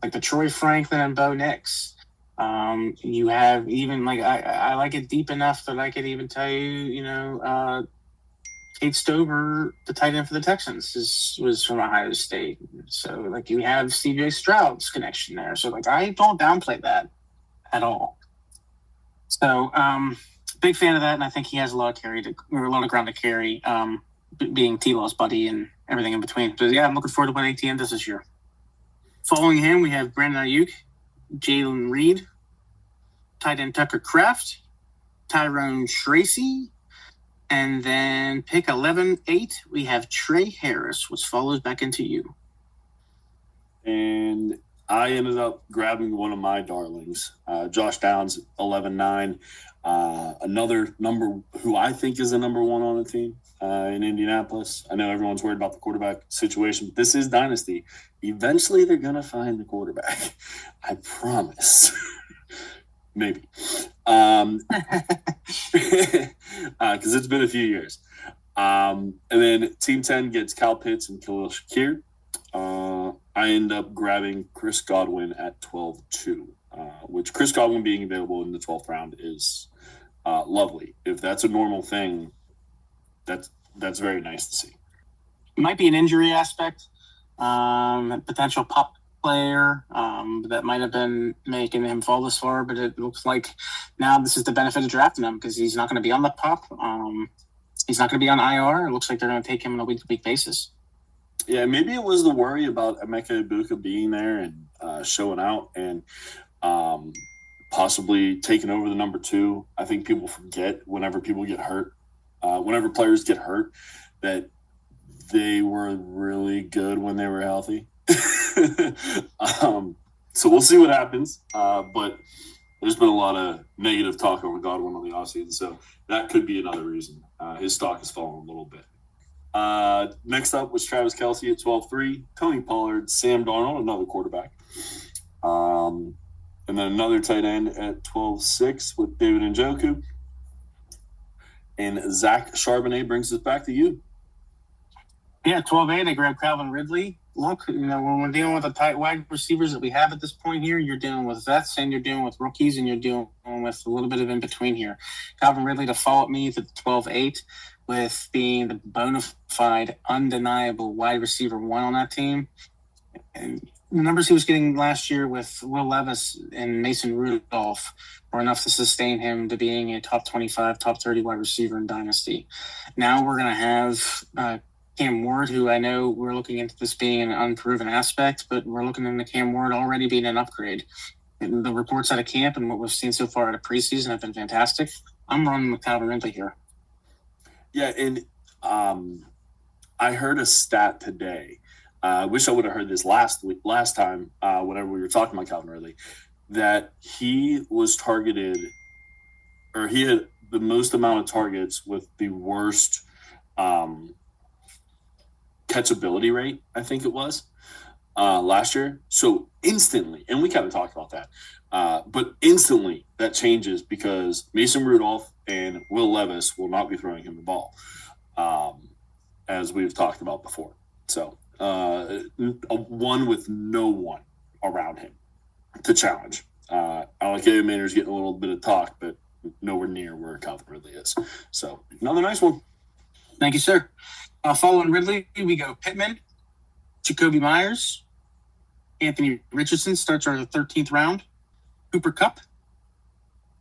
like the Troy Franklin and Bo Nix. You have even I like it deep enough that I could even tell you, Kate Stover, the tight end for the Texans, was from Ohio State. So you have CJ Stroud's connection there. So I don't downplay that at all. So big fan of that, and I think he has a lot of ground to carry, being T-Law's buddy and everything in between. So yeah, I'm looking forward to what ATN does this year. Following him, we have Brandon Ayuk, Jalen Reed, tight end Tucker Kraft, Tyrone Tracy, and then pick 11-8, we have Trey Harris, which follows back into you. And I ended up grabbing one of my darlings, Josh Downs, 11-9. Another number who I think is the number 1 on the team in Indianapolis. I know everyone's worried about the quarterback situation, but this is Dynasty. Eventually they're going to find the quarterback. I promise. Maybe. Because it's been a few years. And then Team 10 gets Kyle Pitts and Khalil Shakir. I end up grabbing Chris Godwin at 12-2, which Chris Godwin being available in the 12th round is lovely. If that's a normal thing, that's very nice to see. It might be an injury aspect, potential pop player that might have been making him fall this far, but it looks like now this is the benefit of drafting him because he's not going to be on the pop. He's not going to be on IR. It looks like they're going to take him on a week-to-week basis. Yeah, maybe it was the worry about Emeka Ibuka being there and showing out and possibly taking over the number 2. I think people forget whenever people get hurt, whenever players get hurt, that they were really good when they were healthy. So we'll see what happens. But there's been a lot of negative talk over Godwin on the offseason, so that could be another reason. His stock has fallen a little bit. Next up was Travis Kelce at 12-3, Tony Pollard, Sam Darnold, another quarterback. And then another tight end at 12-6 with David Njoku. And Zach Charbonnet brings us back to you. Yeah, 12-8, I grabbed Calvin Ridley. Look, when we're dealing with the tight wide receivers that we have at this point here, you're dealing with vets and you're dealing with rookies and you're dealing with a little bit of in between here. Calvin Ridley to follow me to 12-8 with being the bona fide, undeniable wide receiver 1 on that team. And the numbers he was getting last year with Will Levis and Mason Rudolph were enough to sustain him to being a top 25, top 30 wide receiver in Dynasty. Now we're going to have Cam Ward, who I know we're looking into this being an unproven aspect, but we're looking into Cam Ward already being an upgrade. And the reports out of camp and what we've seen so far out of preseason have been fantastic. I'm running with Calvin Ridley here. Yeah, and I heard a stat today. I wish I would have heard this last time, whenever we were talking about Calvin Ridley, that he was targeted, or he had the most amount of targets with the worst catchability rate, I think it was, last year. So instantly, and we kind of talked about that, but instantly that changes because Mason Rudolph and Will Levis will not be throwing him the ball, as we've talked about before. So one with no one around him to challenge. Alec Maynard's getting a little bit of talk, but nowhere near where Calvin Ridley is. So another nice one. Thank you, sir. Following Ridley, we go Pittman, Jacoby Myers, Anthony Richardson starts our 13th round, Cooper Kupp,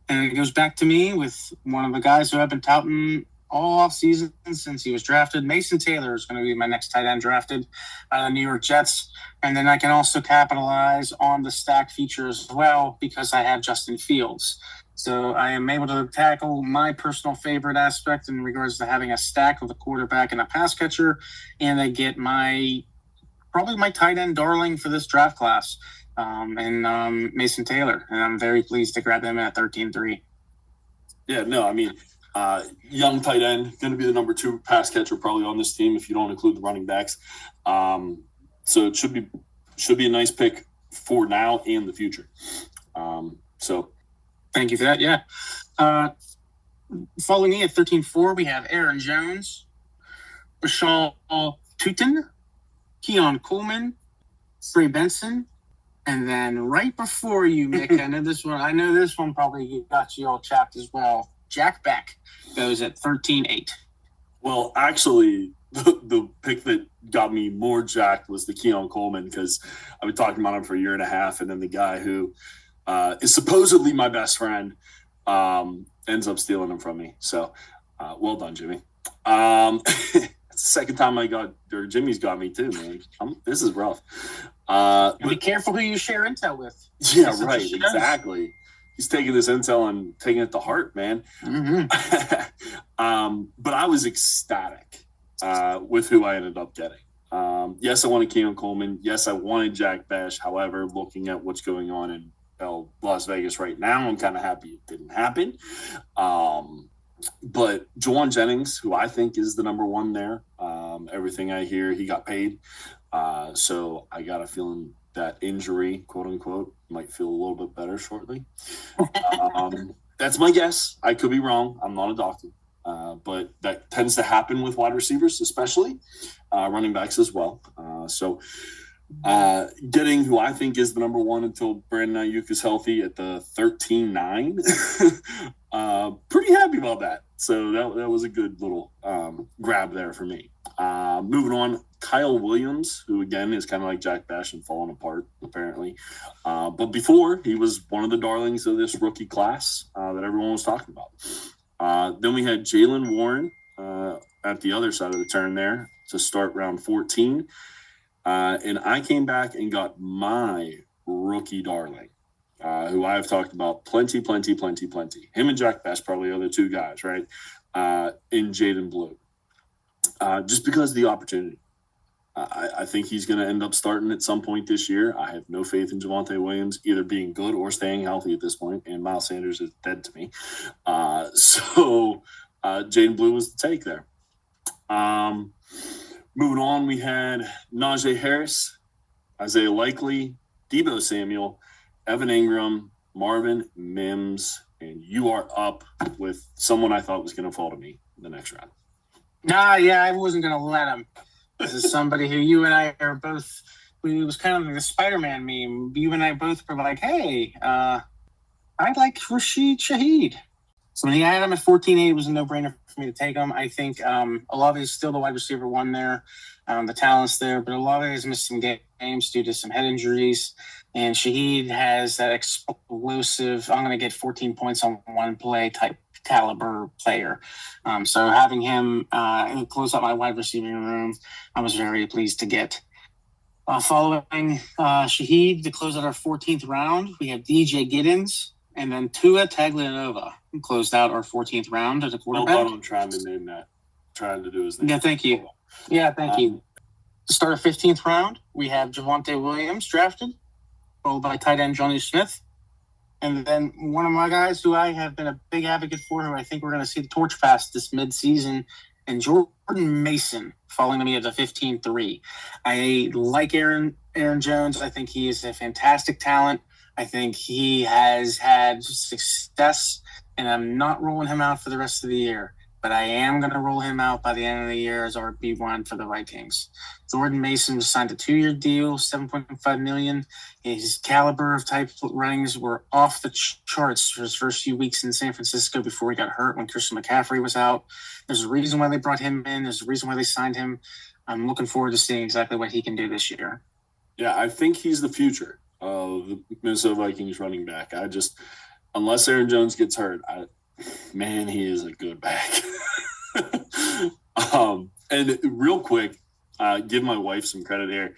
and it goes back to me with one of the guys who I've been touting all off season since he was drafted. Mason Taylor is going to be my next tight end drafted by the New York Jets. And then I can also capitalize on the stack feature as well because I have Justin Fields. So I am able to tackle my personal favorite aspect in regards to having a stack of a quarterback and a pass catcher. And I get probably my tight end darling for this draft class, and Mason Taylor. And I'm very pleased to grab him at 13-3. Yeah, no, I mean, young tight end, going to be the number 2 pass catcher probably on this team if you don't include the running backs. So it should be a nice pick for now and the future. So thank you for that. Yeah. Following me at 13-4, we have Aaron Jones, Rashal Tutin, Keon Coleman, Frey Benson, and then right before you, Mick, I know this one probably got you all chapped as well. Jack Beck goes at 13-8. Well, actually, the pick that got me more jacked was the Keon Coleman because I've been talking about him for a year and a half, and then the guy who is supposedly my best friend ends up stealing him from me. So, well done, Jimmy. It's the second time Jimmy's got me too, man. This is rough. Be careful who you share intel with. Yeah, right. Exactly. He's taking this intel and taking it to heart, man. Mm-hmm. But I was ecstatic with who I ended up getting. Yes, I wanted Keon Coleman. Yes, I wanted Jack Bash. However, looking at what's going on in Las Vegas right now, I'm kind of happy it didn't happen. But Jawan Jennings, who I think is the number 1 there, everything I hear, he got paid. So I got a feeling that injury, quote unquote, might feel a little bit better shortly. That's my guess. I could be wrong. I'm not a doctor. But that tends to happen with wide receivers, especially running backs as well. So Getting who I think is the number one until Brandon Ayuk is healthy at the 13-9. Pretty happy about that. So that was a good little grab there for me. Moving on, Kyle Williams, who again is kind of like Jack Bash and falling apart, apparently. But before, he was one of the darlings of this rookie class that everyone was talking about. Then we had Jalen Warren at the other side of the turn there to start round 14. And I came back and got my rookie darling, who I've talked about plenty. Him and Jack Bass probably are the two guys, right? In Jaden Blue. Just because of the opportunity. I think he's going to end up starting at some point this year. I have no faith in Javonte Williams either being good or staying healthy at this point, and Miles Sanders is dead to me. So Jaden Blue was the take there. Moving on, we had Najee Harris, Isaiah Likely, Deebo Samuel, Evan Ingram, Marvin Mims, and you are up with someone I thought was going to fall to me in the next round. Yeah, I wasn't going to let him. This is somebody who you and I are both – it was kind of like the Spider-Man meme. You and I both were like, hey, I like Rashid Shaheed. So when he had him at 14-8, it was a no-brainer for me to take him. I think Olave is still the wide receiver one there. The talent's there, but Olave has missed some games due to some head injuries. And Shaheed has that explosive, I'm going to get 14 points on one play type caliber player. So having him close out my wide receiving room, I was very pleased to get. Following Shaheed to close out our 14th round, we have DJ Giddens. And then Tua Taglianova closed out our 14th round as a quarterback. I'm trying to name that. Trying to do his name. Yeah, thank you. To start our 15th round, we have Javonte Williams drafted, followed by tight end Johnny Smith. And then one of my guys who I have been a big advocate for, who I think we're going to see the torch pass this midseason, and Jordan Mason falling to me at a 15-3. I like Aaron Jones. I think he is a fantastic talent. I think he has had success, and I'm not rolling him out for the rest of the year. But I am going to roll him out by the end of the year as RB1 for the Vikings. Jordan Mason was signed a 2-year deal, $7.5 million. His caliber of type runnings were off the charts for his first few weeks in San Francisco before he got hurt when Christian McCaffrey was out. There's a reason why they brought him in. There's a reason why they signed him. I'm looking forward to seeing exactly what he can do this year. Yeah, I think he's the future of the Minnesota Vikings running back. Unless Aaron Jones gets hurt, he is a good back. And real quick, give my wife some credit here.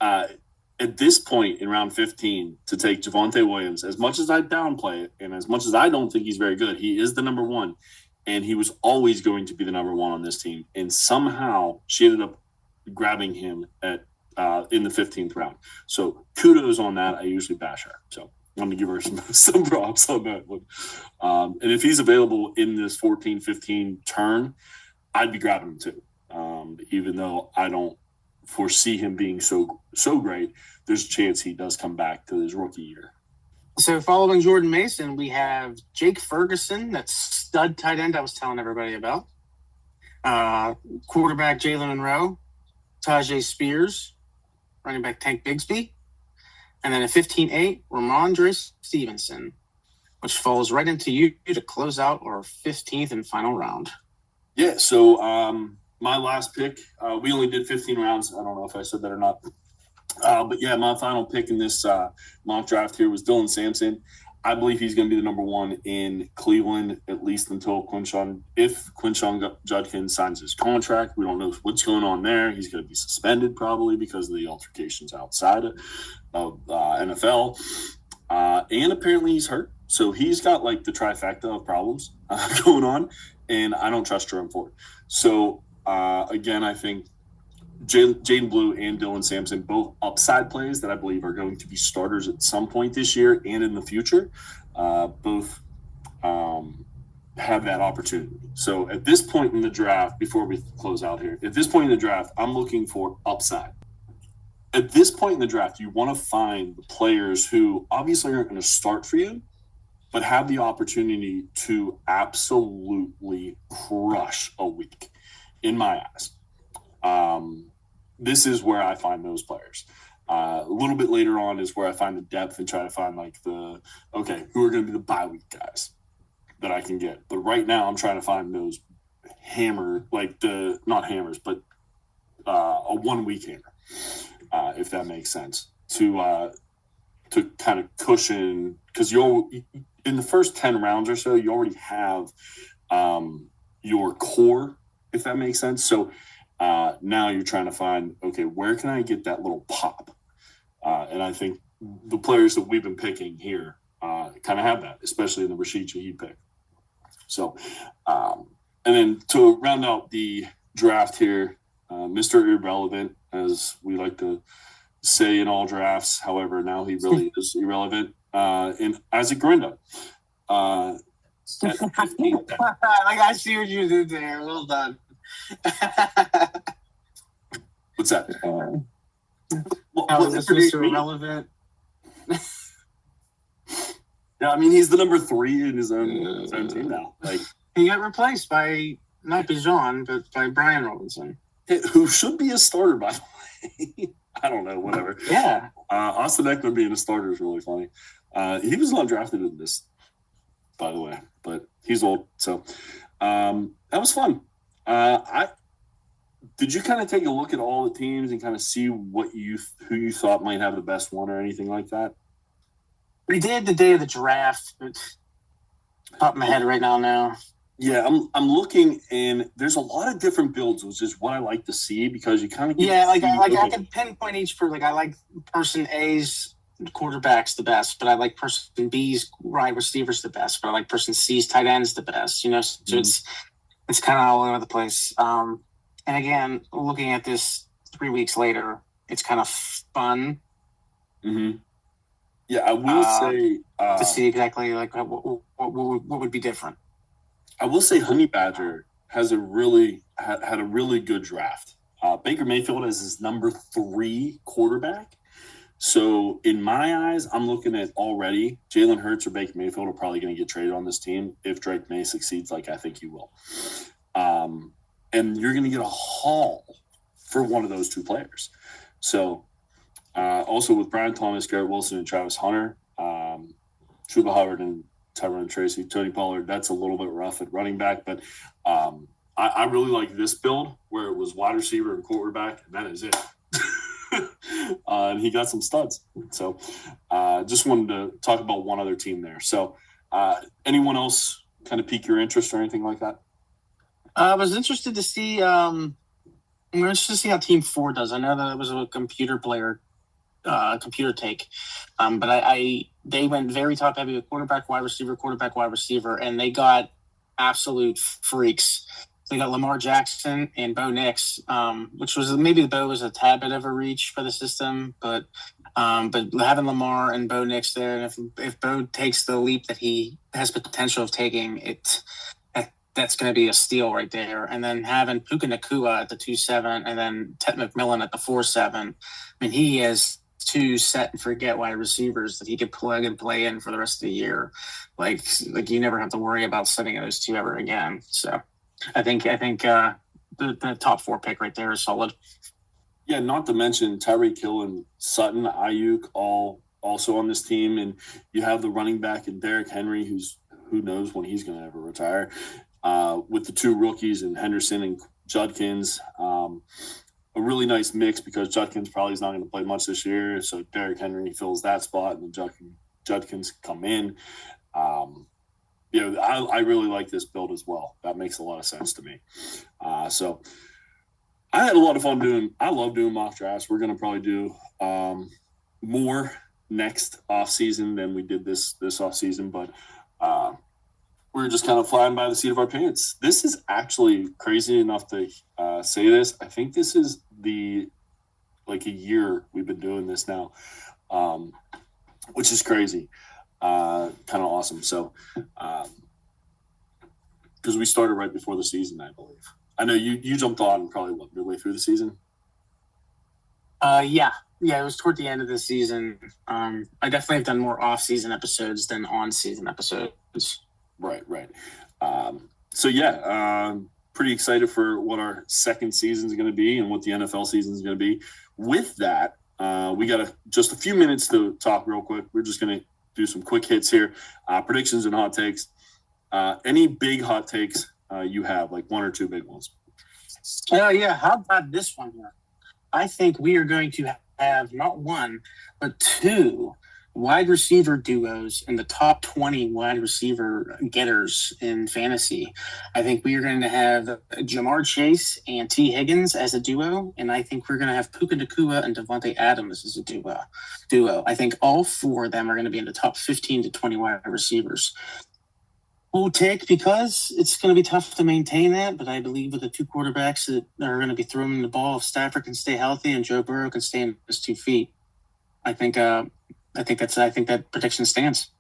At this point in round 15, to take Javonte Williams, as much as I downplay it and as much as I don't think he's very good, he is the number one, and he was always going to be the number one on this team. And somehow she ended up grabbing him at in the 15th round. So kudos on that. I usually bash her. So I'm going to give her some props on that one. And if he's available in this 14-15 turn, I'd be grabbing him too. Even though I don't foresee him being so great, there's a chance he does come back to his rookie year. So following Jordan Mason, we have Jake Ferguson, that stud tight end I was telling everybody about. Quarterback Jalen Monroe, Tajay Spears, running back Tank Bigsby, and then at 15-8, Ramondre Stevenson, which falls right into you to close out our 15th and final round. Yeah, so my last pick, we only did 15 rounds. I don't know if I said that or not. But yeah, my final pick in this mock draft here was Dylan Sampson. I believe he's going to be the number one in Cleveland, at least until Quinshon Judkins signs his contract. We don't know what's going on there. He's going to be suspended probably because of the altercations outside of NFL. And apparently he's hurt. So he's got like the trifecta of problems going on, and I don't trust Jerome Ford. So again, I think Jaden Blue and Dylan Sampson, both upside plays that I believe are going to be starters at some point this year and in the future, both have that opportunity. So at this point in the draft, before we close out here, at this point in the draft, I'm looking for upside. At this point in the draft, you want to find the players who obviously aren't going to start for you, but have the opportunity to absolutely crush a week, in my eyes. This is where I find those players. A little bit later on is where I find the depth and try to find like who are going to be the bye week guys that I can get. But right now I'm trying to find those not hammers, but a 1 week hammer, if that makes sense, to kind of cushion, because in the first 10 rounds or so, you already have your core, if that makes sense. So now you're trying to find, okay, where can I get that little pop? And I think the players that we've been picking here kind of have that, especially in the Rashid Shaheed pick. So, and then to round out the draft here, Mr. Irrelevant, as we like to say in all drafts. However, now he really is irrelevant. And Isaac Grinda. Like, I see what you did there. Well done. What's that? How is Mr. Irrelevant? Yeah, I mean, he's the number 3 in his own team now. Like, he got replaced by not Bijan, but by Brian Robinson, who should be a starter, by the way. I don't know, whatever. Yeah. Austin Eckler being a starter is really funny. He was not drafted in this, by the way, but he's old. So that was fun. Did you kind of take a look at all the teams and kind of see who you thought might have the best one or anything like that? We did the day of the draft, but top of my head right now. Yeah, I'm looking, and there's a lot of different builds, which is what I like to see, because you kind of get I can pinpoint each for, like, I like person A's quarterback's the best, but I like person B's wide receivers the best, but I like person C's tight ends the best. So it's kind of all over the place. And again, looking at this 3 weeks later, it's kind of fun. Mm-hmm. Yeah, I will say to see exactly like what would be different. I will say Honey Badger has had a really good draft. Baker Mayfield is his number 3 quarterback. So in my eyes, I'm looking at already Jalen Hurts or Baker Mayfield are probably going to get traded on this team if Drake May succeeds like I think he will. And you're going to get a haul for one of those 2 players. So also with Brian Thomas, Garrett Wilson, and Travis Hunter, Chuba Hubbard and Tyrone Tracy, Tony Pollard, that's a little bit rough at running back. But I really like this build where it was wide receiver and quarterback, and that is it. And he got some studs. So just wanted to talk about one other team there. So anyone else kind of pique your interest or anything like that? I was interested to see I'm interested to see how Team 4 does. I know that it was a computer take. But they went very top heavy with quarterback, wide receiver, and they got absolute freaks. They got Lamar Jackson and Bo Nix, which was maybe Bo was a tad bit of a reach for the system, but having Lamar and Bo Nix there, and if Bo takes the leap that he has potential of taking, that's going to be a steal right there. And then having Puka Nacua at the 2-7 and then Ted McMillan at the 4-7. I mean, he has 2 set and forget wide receivers that he could plug and play in for the rest of the year. Like you never have to worry about setting those 2 ever again. So I think the top 4 pick right there is solid. Yeah, not to mention Tyreek Hill and Sutton, Ayuk, all also on this team, and you have the running back and Derrick Henry, who knows when he's going to ever retire. With the 2 rookies and Henderson and Judkins, a really nice mix because Judkins probably is not going to play much this year. So Derrick Henry fills that spot, and then Judkins come in. I really like this build as well. That makes a lot of sense to me. So I had a lot of fun I love doing mock drafts. We're going to probably do more next off season than we did this off season, but we're just kind of flying by the seat of our pants. This is actually crazy enough to say this. I think this is a year we've been doing this now, which is crazy, kind of awesome. So, because we started right before the season, I believe. I know you jumped on probably midway through the season. Yeah, it was toward the end of the season. I definitely have done more off-season episodes than on-season episodes. Right. Pretty excited for what our second season is going to be and what the NFL season is going to be. With that, We got just a few minutes to talk real quick. We're just going to do some quick hits here. Predictions and hot takes. Any big hot takes you have, like one or two big ones? Yeah. How about this one here? I think we are going to have not one, but two wide receiver duos in the top 20 wide receiver getters in fantasy. I think we are going to have Jamar Chase and T. Higgins as a duo, and I think we're going to have Puka Nacua and Devontae Adams as a duo. I think all four of them are going to be in the top 15 to 20 wide receivers. We'll take because it's going to be tough to maintain that, but I believe with the two quarterbacks that are going to be throwing the ball, if Stafford can stay healthy and Joe Burrow can stay on his 2 feet, I think that prediction stands.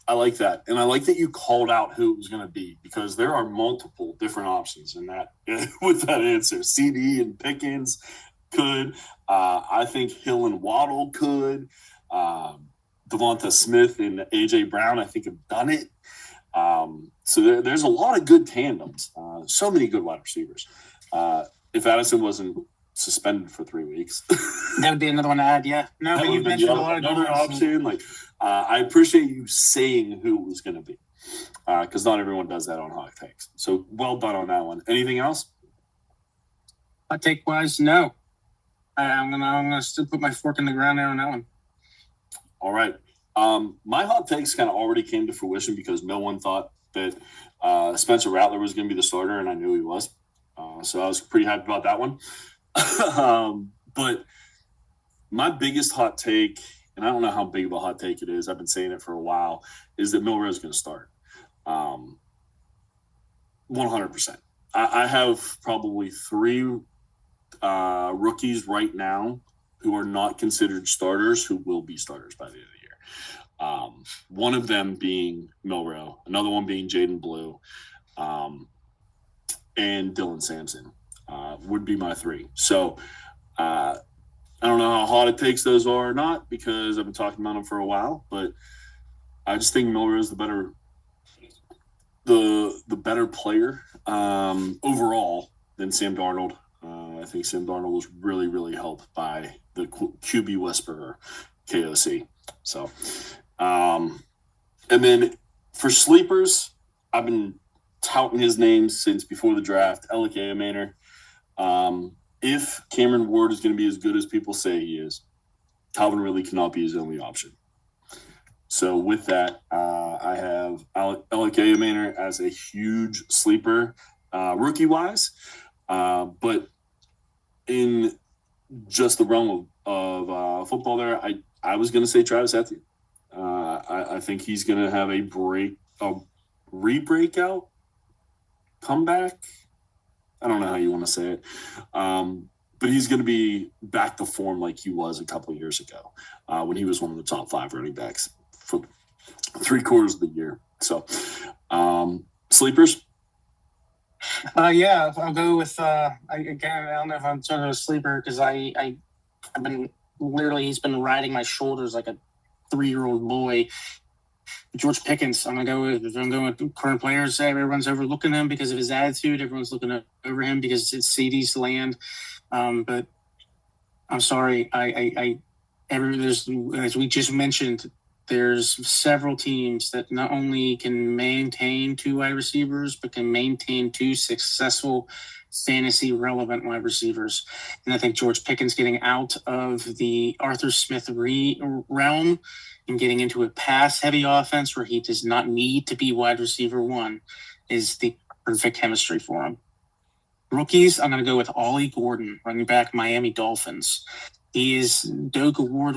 I like that, and I like that you called out who it was going to be because there are multiple different options in that with that answer. CD and Pickens could. I think Hill and Waddle could. Devonta Smith and AJ Brown, I think, have done it. So there's a lot of good tandems. So many good wide receivers. If Addison wasn't suspended for 3 weeks, that would be another one to add. Yeah, no, but you mentioned a lot of another option. Like, I appreciate you saying who it was going to be, because not everyone does that on hot takes. So well done on that one. Anything else? Hot take wise, no. I'm gonna still put my fork in the ground there on that one. All right. My hot takes kind of already came to fruition because no one thought that Spencer Rattler was going to be the starter, and I knew he was. So I was pretty happy about that one. But my biggest hot take, and I don't know how big of a hot take it is, I've been saying it for a while, is that Milroe is going to start. 100%. I have probably 3 rookies right now who are not considered starters who will be starters by the end of the year. One of them being Milroe, another one being Jaden Blue, and Dylan Sampson would be my 3. So I don't know how hot it takes those are or not because I've been talking about them for a while, but I just think Milroe is the better player overall than Sam Darnold. I think Sam Darnold was really, really helped by the QB whisperer, KOC. So, and then for sleepers, I've been touting his name since before the draft, Alec Ayamaner. If Cameron Ward is going to be as good as people say he is, Calvin really cannot be his only option. So with that, I have Alec Ayamaner as a huge sleeper, rookie-wise. But in just the realm of football there, I was going to say Travis Etienne. I think he's going to have a re-breakout comeback. I don't know how you want to say it. But he's going to be back to form like he was a couple of years ago when he was one of the top 5 running backs for 3/4 of the year. So, sleepers? Yeah, I'll go with I don't know if I'm sort of a sleeper because I've been he's been riding my shoulders like a 3-year-old boy. George Pickens. I'm going with current players. Everyone's overlooking him because of his attitude. Everyone's looking over him because it's CD's land. But I'm sorry. There's, as we just mentioned, there's several teams that not only can maintain 2 wide receivers, but can maintain 2 successful fantasy relevant wide receivers. And I think George Pickens getting out of the Arthur Smith realm and getting into a pass heavy offense where he does not need to be wide receiver 1 is the perfect chemistry for him. Rookies, I'm going to go with Ollie Gordon, running back, Miami Dolphins. He is former Doak Award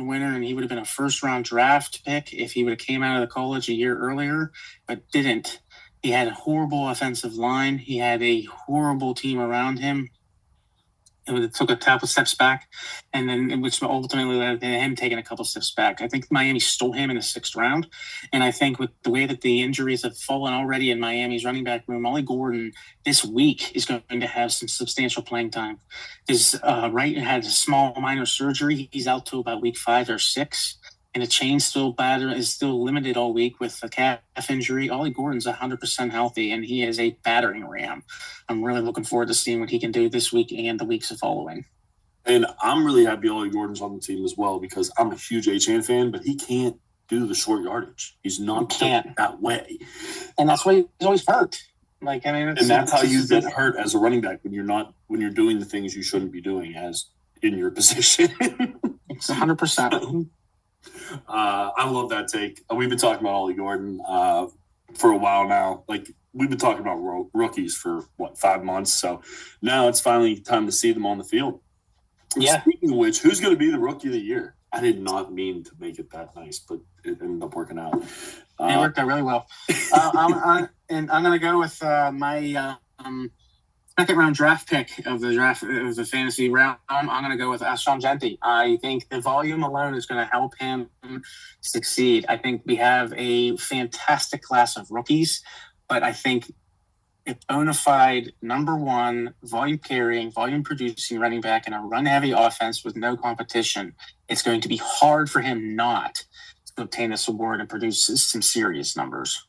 winner, and he would have been a first-round draft pick if he would have came out of the college a year earlier, but didn't. He had a horrible offensive line. He had a horrible team around him. It took a couple steps back, and then which ultimately led to him taking a couple steps back. I think Miami stole him in the 6th round, and I think with the way that the injuries have fallen already in Miami's running back room, Ollie Gordon this week is going to have some substantial playing time. His had a small minor surgery. He's out till about week 5 or 6. And the chain is still limited all week with a calf injury. Ollie Gordon's 100% healthy, and he is a battering ram. I'm really looking forward to seeing what he can do this week and the weeks following. And I'm really happy Ollie Gordon's on the team as well because I'm a huge Achane fan, but he can't do the short yardage. He's not that way. And that's why he's always hurt. Like, I mean, and that's how you get hurt as a running back when you're doing the things you shouldn't be doing as in your position. It's 100%. I love that take. We've been talking about Ollie Gordon for a while now. Like, we've been talking about rookies for 5 months. So now it's finally time to see them on the field. Yeah. Speaking of which, who's going to be the rookie of the year? I did not mean to make it that nice, but it ended up working out. It worked out really well. I'm going to go with my second round draft pick of the fantasy round. I'm going to go with Ashon Genti. I think the volume alone is going to help him succeed. I think we have a fantastic class of rookies, but I think a bona fide number one volume carrying, volume producing running back in a run heavy offense with no competition, it's going to be hard for him not to obtain this award and produce some serious numbers.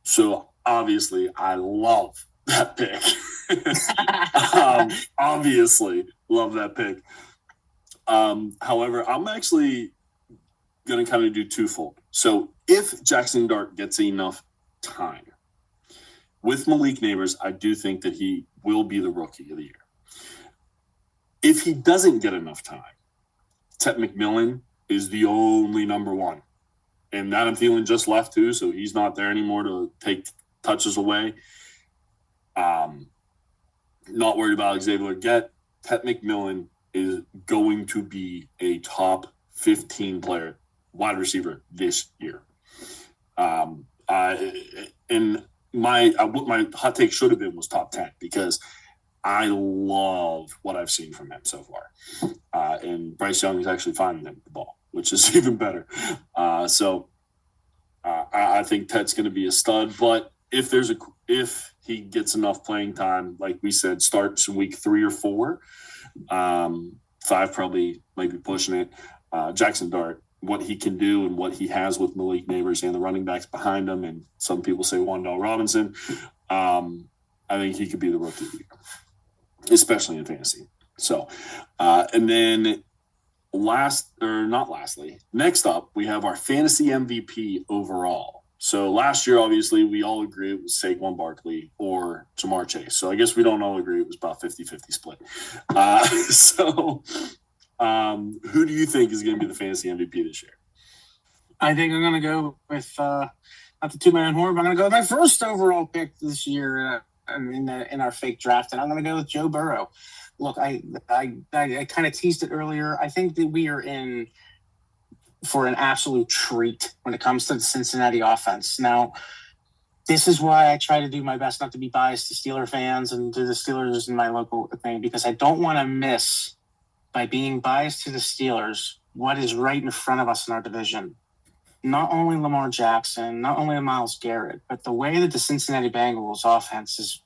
So obviously, I love that pick. Obviously, love that pick. However, I'm actually going to kind of do twofold. So if Jackson Dart gets enough time with Malik Neighbors, I do think that he will be the rookie of the year. If he doesn't get enough time, Tet McMillan is the only number one. And Adam Thielen just left too, so he's not there anymore to take touches away. Not worried about Xavier Legette. Tet McMillan is going to be a top 15 player, wide receiver this year. And what my hot take should have been was top 10 because I love what I've seen from him so far. And Bryce Young is actually finding him the ball, which is even better. So I think Tet's going to be a stud. But if he gets enough playing time, like we said, starts in week 3 or 4, 5 probably might be pushing it. Jackson Dart, what he can do and what he has with Malik Neighbors and the running backs behind him, and some people say Wan'Dale Robinson, I think he could be the rookie of the year, especially in fantasy. So, and then next up, we have our fantasy MVP overall. So last year, obviously, we all agree it was Saquon Barkley or Jamar Chase. So I guess we don't all agree it was about 50-50 split. Who do you think is going to be the fantasy MVP this year? I think I'm going to go with, not to toot my own horn, but I'm going to go with my first overall pick this year in our fake draft, and I'm going to go with Joe Burrow. Look, I kind of teased it earlier. I think that we are in for an absolute treat when it comes to the Cincinnati offense. Now, this is why I try to do my best not to be biased to Steeler fans and to the Steelers in my local thing, because I don't want to miss, by being biased to the Steelers, what is right in front of us in our division. Not only Lamar Jackson, not only Myles Garrett, but the way that the Cincinnati Bengals offense is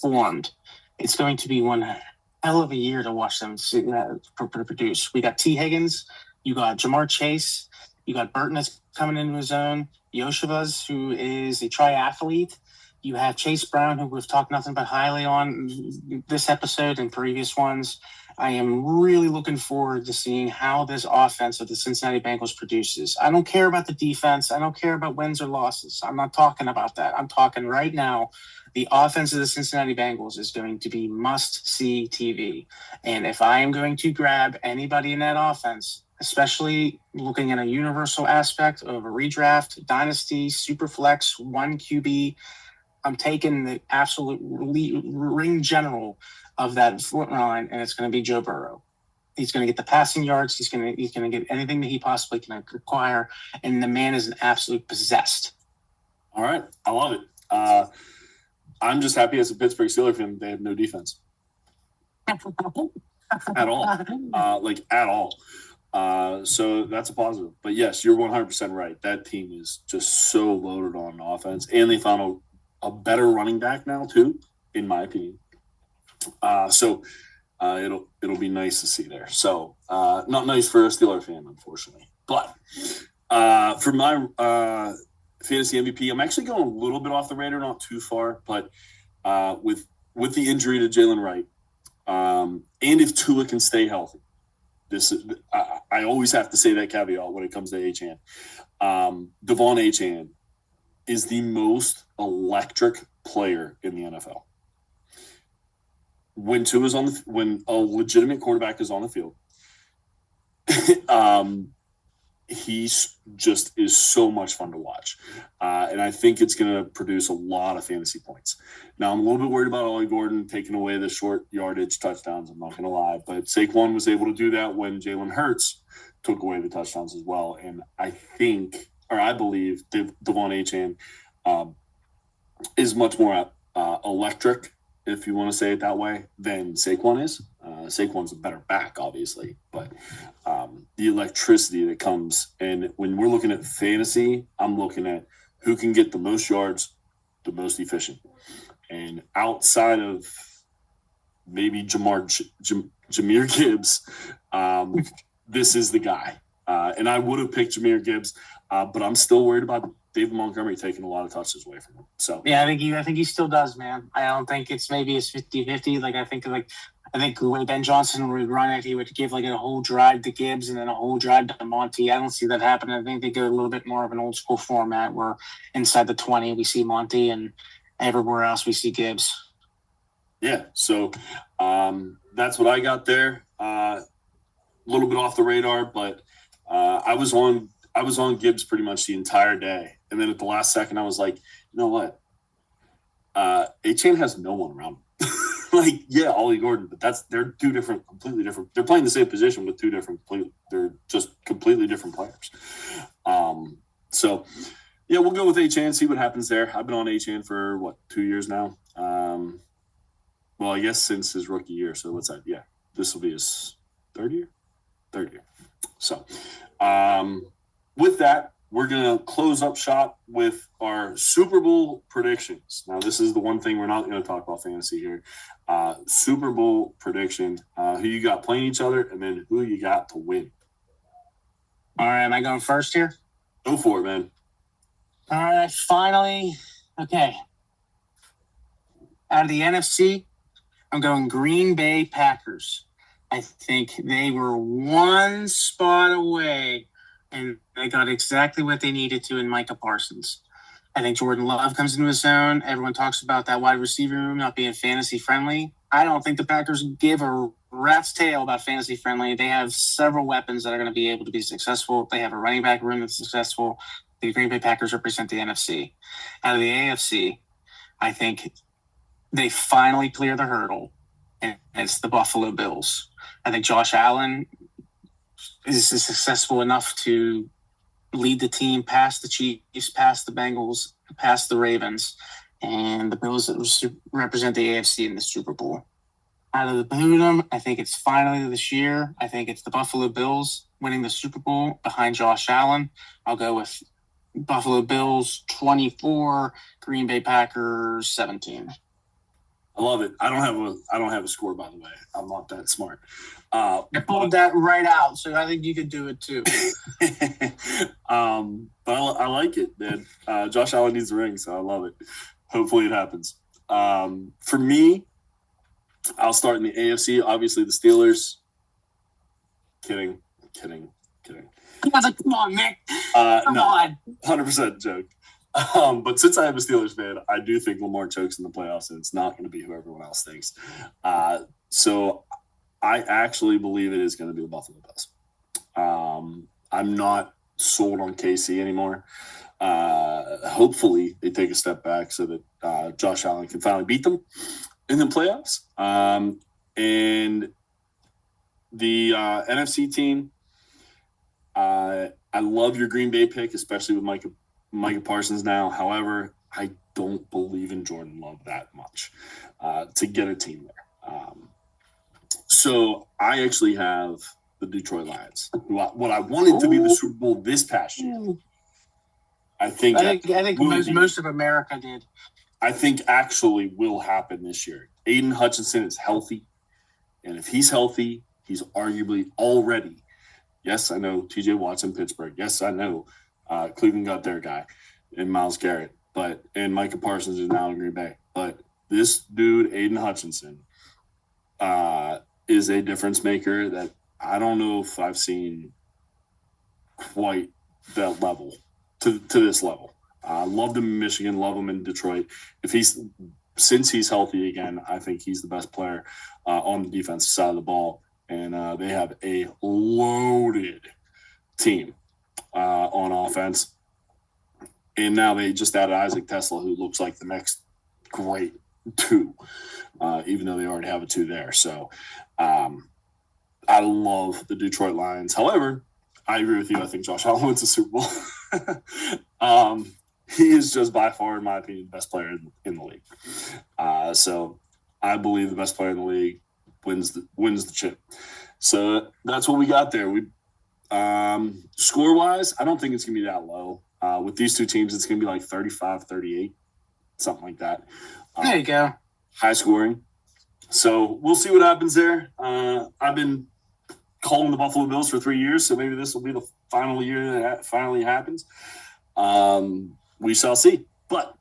formed, it's going to be one hell of a year to watch them produce. We got T. Higgins, you got Jamar Chase, you got Burton that's coming into his own, Yoshivas, who is a triathlete. You have Chase Brown, who we've talked nothing but highly on this episode and previous ones. I am really looking forward to seeing how this offense of the Cincinnati Bengals produces. I don't care about the defense. I don't care about wins or losses. I'm not talking about that. I'm talking right now. The offense of the Cincinnati Bengals is going to be must-see TV. And if I am going to grab anybody in that offense, especially looking at a universal aspect of a redraft, dynasty, superflex, 1 QB, I'm taking the absolute ring general of that front line, and it's going to be Joe Burrow. He's going to get the passing yards. He's going to get anything that he possibly can require, and the man is an absolute possessed. All right, I love it. I'm just happy as a Pittsburgh Steelers fan they have no defense at all, at all. So that's a positive. But yes, you're 100% right. That team is just so loaded on offense, and they found a better running back now too, in my opinion. So it'll be nice to see there. So not nice for a Steeler fan, unfortunately. But for my fantasy MVP, I'm actually going a little bit off the radar, not too far. But with the injury to Jalen Wright, And if Tua can stay healthy. I always have to say that caveat when it comes to Achane. Devon Achane is the most electric player in the NFL. When when a legitimate quarterback is on the field, he's just is so much fun to watch. And I think it's going to produce a lot of fantasy points. Now, I'm a little bit worried about Ollie Gordon taking away the short yardage touchdowns. I'm not going to lie. But Saquon was able to do that when Jalen Hurts took away the touchdowns as well. And I believe Devon Achane is much more electric, if you want to say it that way, than Saquon is. Saquon's a better back, obviously, but the electricity that comes, and when we're looking at fantasy, I'm looking at who can get the most yards, the most efficient. And outside of maybe Jahmyr Gibbs, this is the guy. And I would have picked Jahmyr Gibbs, but I'm still worried about David Montgomery taking a lot of touches away from him. So yeah, I think he still does, man. I don't think it's maybe it's 50-50. I think the way Ben Johnson would run it, he would give a whole drive to Gibbs and then a whole drive to Monty. I don't see that happening. I think they go a little bit more of an old school format where inside the 20 we see Monty and everywhere else we see Gibbs. Yeah, so that's what I got there. A little bit off the radar, but I was on Gibbs pretty much the entire day. And then at the last second, I was like, you know what? Achane has no one around him. Ollie Gordon, but they're completely different. They're playing the same position with they're just completely different players. So, yeah, we'll go with Achane, see what happens there. I've been on Achane for, 2 years now? Well, I guess since his rookie year. So what's that? Yeah, this will be his third year. So, with that, we're going to close up shop with our Super Bowl predictions. Now, this is the one thing we're not going to talk about fantasy here. Super Bowl prediction, who you got playing each other, and then who you got to win. All right, am I going first here? Go for it, man. All right, finally. Okay. Out of the NFC, I'm going Green Bay Packers. I think they were one spot away, and they got exactly what they needed to in Micah Parsons. I think Jordan Love comes into his own. Everyone talks about that wide receiver room not being fantasy friendly. I don't think the Packers give a rat's tail about fantasy friendly. They have several weapons that are going to be able to be successful. They have a running back room that's successful. The Green Bay Packers represent the NFC. Out of the AFC, I think they finally clear the hurdle, and it's the Buffalo Bills. I think Josh Allen is successful enough to lead the team past the Chiefs, past the Bengals, past the Ravens, and the Bills that represent the AFC in the Super Bowl. Out of the Boonham, I think it's finally this year. I think it's the Buffalo Bills winning the Super Bowl behind Josh Allen. I'll go with Buffalo Bills 24, Green Bay Packers 17. I love it. I don't have a score, by the way. I'm not that smart. I pulled that right out, so I think you could do it too. But I like it, man. Josh Allen needs the ring, so I love it. Hopefully it happens. For me, I'll start in the AFC. Obviously, the Steelers. Kidding. Come on, Nick. Come on. 100% joke. But since I am a Steelers fan, I do think Lamar chokes in the playoffs, and it's not going to be who everyone else thinks. So I actually believe it is going to be the Buffalo Bills. I'm not sold on KC anymore. Hopefully they take a step back so that Josh Allen can finally beat them in the playoffs. And the NFC team, I love your Green Bay pick, especially with Micah Parsons now. However, I don't believe in Jordan Love that much to get a team there. So I actually have the Detroit Lions, what I wanted to be the Super Bowl this past year. I think most of America did. I think actually will happen this year. Aiden Hutchinson is healthy, and if he's healthy, he's arguably already. Yes, I know TJ Watt's in Pittsburgh. Yes, I know Cleveland got their guy in Myles Garrett, and Micah Parsons is now in Green Bay. But this dude, Aiden Hutchinson, is a difference maker that I don't know if I've seen quite that level to this level. Loved him in Michigan, love him in Detroit. Since he's healthy again, I think he's the best player on the defensive side of the ball. And they have a loaded team on offense. And now they just added Isaac Tesla, who looks like the next great two, even though they already have a two there. So I love the Detroit Lions. However, I agree with you. I think Josh Allen wins the Super Bowl. He is just by far, in my opinion, the best player in the league. So I believe the best player in the league wins the chip. So that's what we got there. Score-wise, I don't think it's going to be that low. With these two teams, it's going to be like 35-38, something like that. There you go. High scoring. So we'll see what happens there. I've been calling the Buffalo Bills for 3 years, so maybe this will be the final year that finally happens. We shall see. But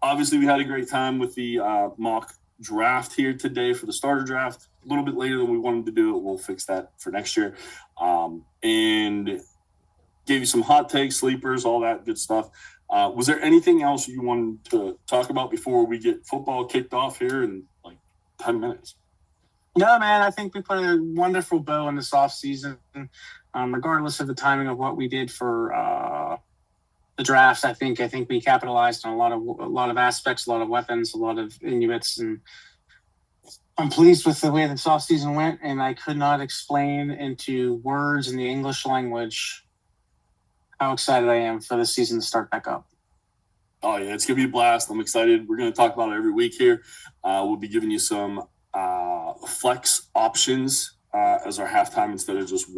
obviously we had a great time with the mock draft here today for the starter draft. A little bit later than we wanted to do it. We'll fix that for next year. And gave you some hot takes, sleepers, all that good stuff. Was there anything else you wanted to talk about before we get football kicked off here in like 10 minutes? No, man, I think we put a wonderful bow on this offseason. Regardless of the timing of what we did for the draft, I think we capitalized on a lot of aspects, a lot of weapons, a lot of Inuits, and I'm pleased with the way this offseason went, and I could not explain into words in the English language how excited I am for the season to start back up. Oh, yeah, it's going to be a blast. I'm excited. We're going to talk about it every week here. We'll be giving you some flex options as our halftime instead of just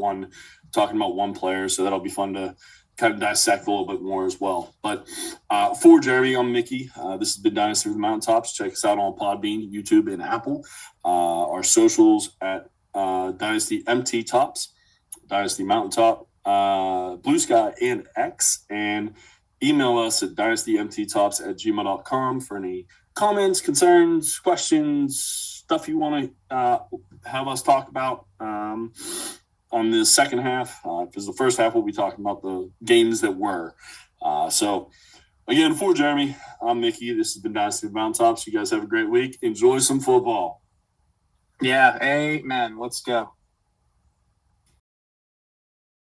talking about one player. So that'll be fun to kind of dissect a little bit more as well. But for Jeremy, I'm Mickey. This has been Dynasty Mountaintops. Check us out on Podbean, YouTube, and Apple. Our socials at dynastymttops, Dynasty Mountaintop, Blue Sky, and X. And email us at dynastymttops@gmail.com for any comments, concerns, questions, stuff you want to have us talk about on the second half. Because the first half we'll be talking about the games that were. So, again, for Jeremy, I'm Mickey. This has been Dynasty Mountaintops. You guys have a great week. Enjoy some football. Yeah, amen. Let's go.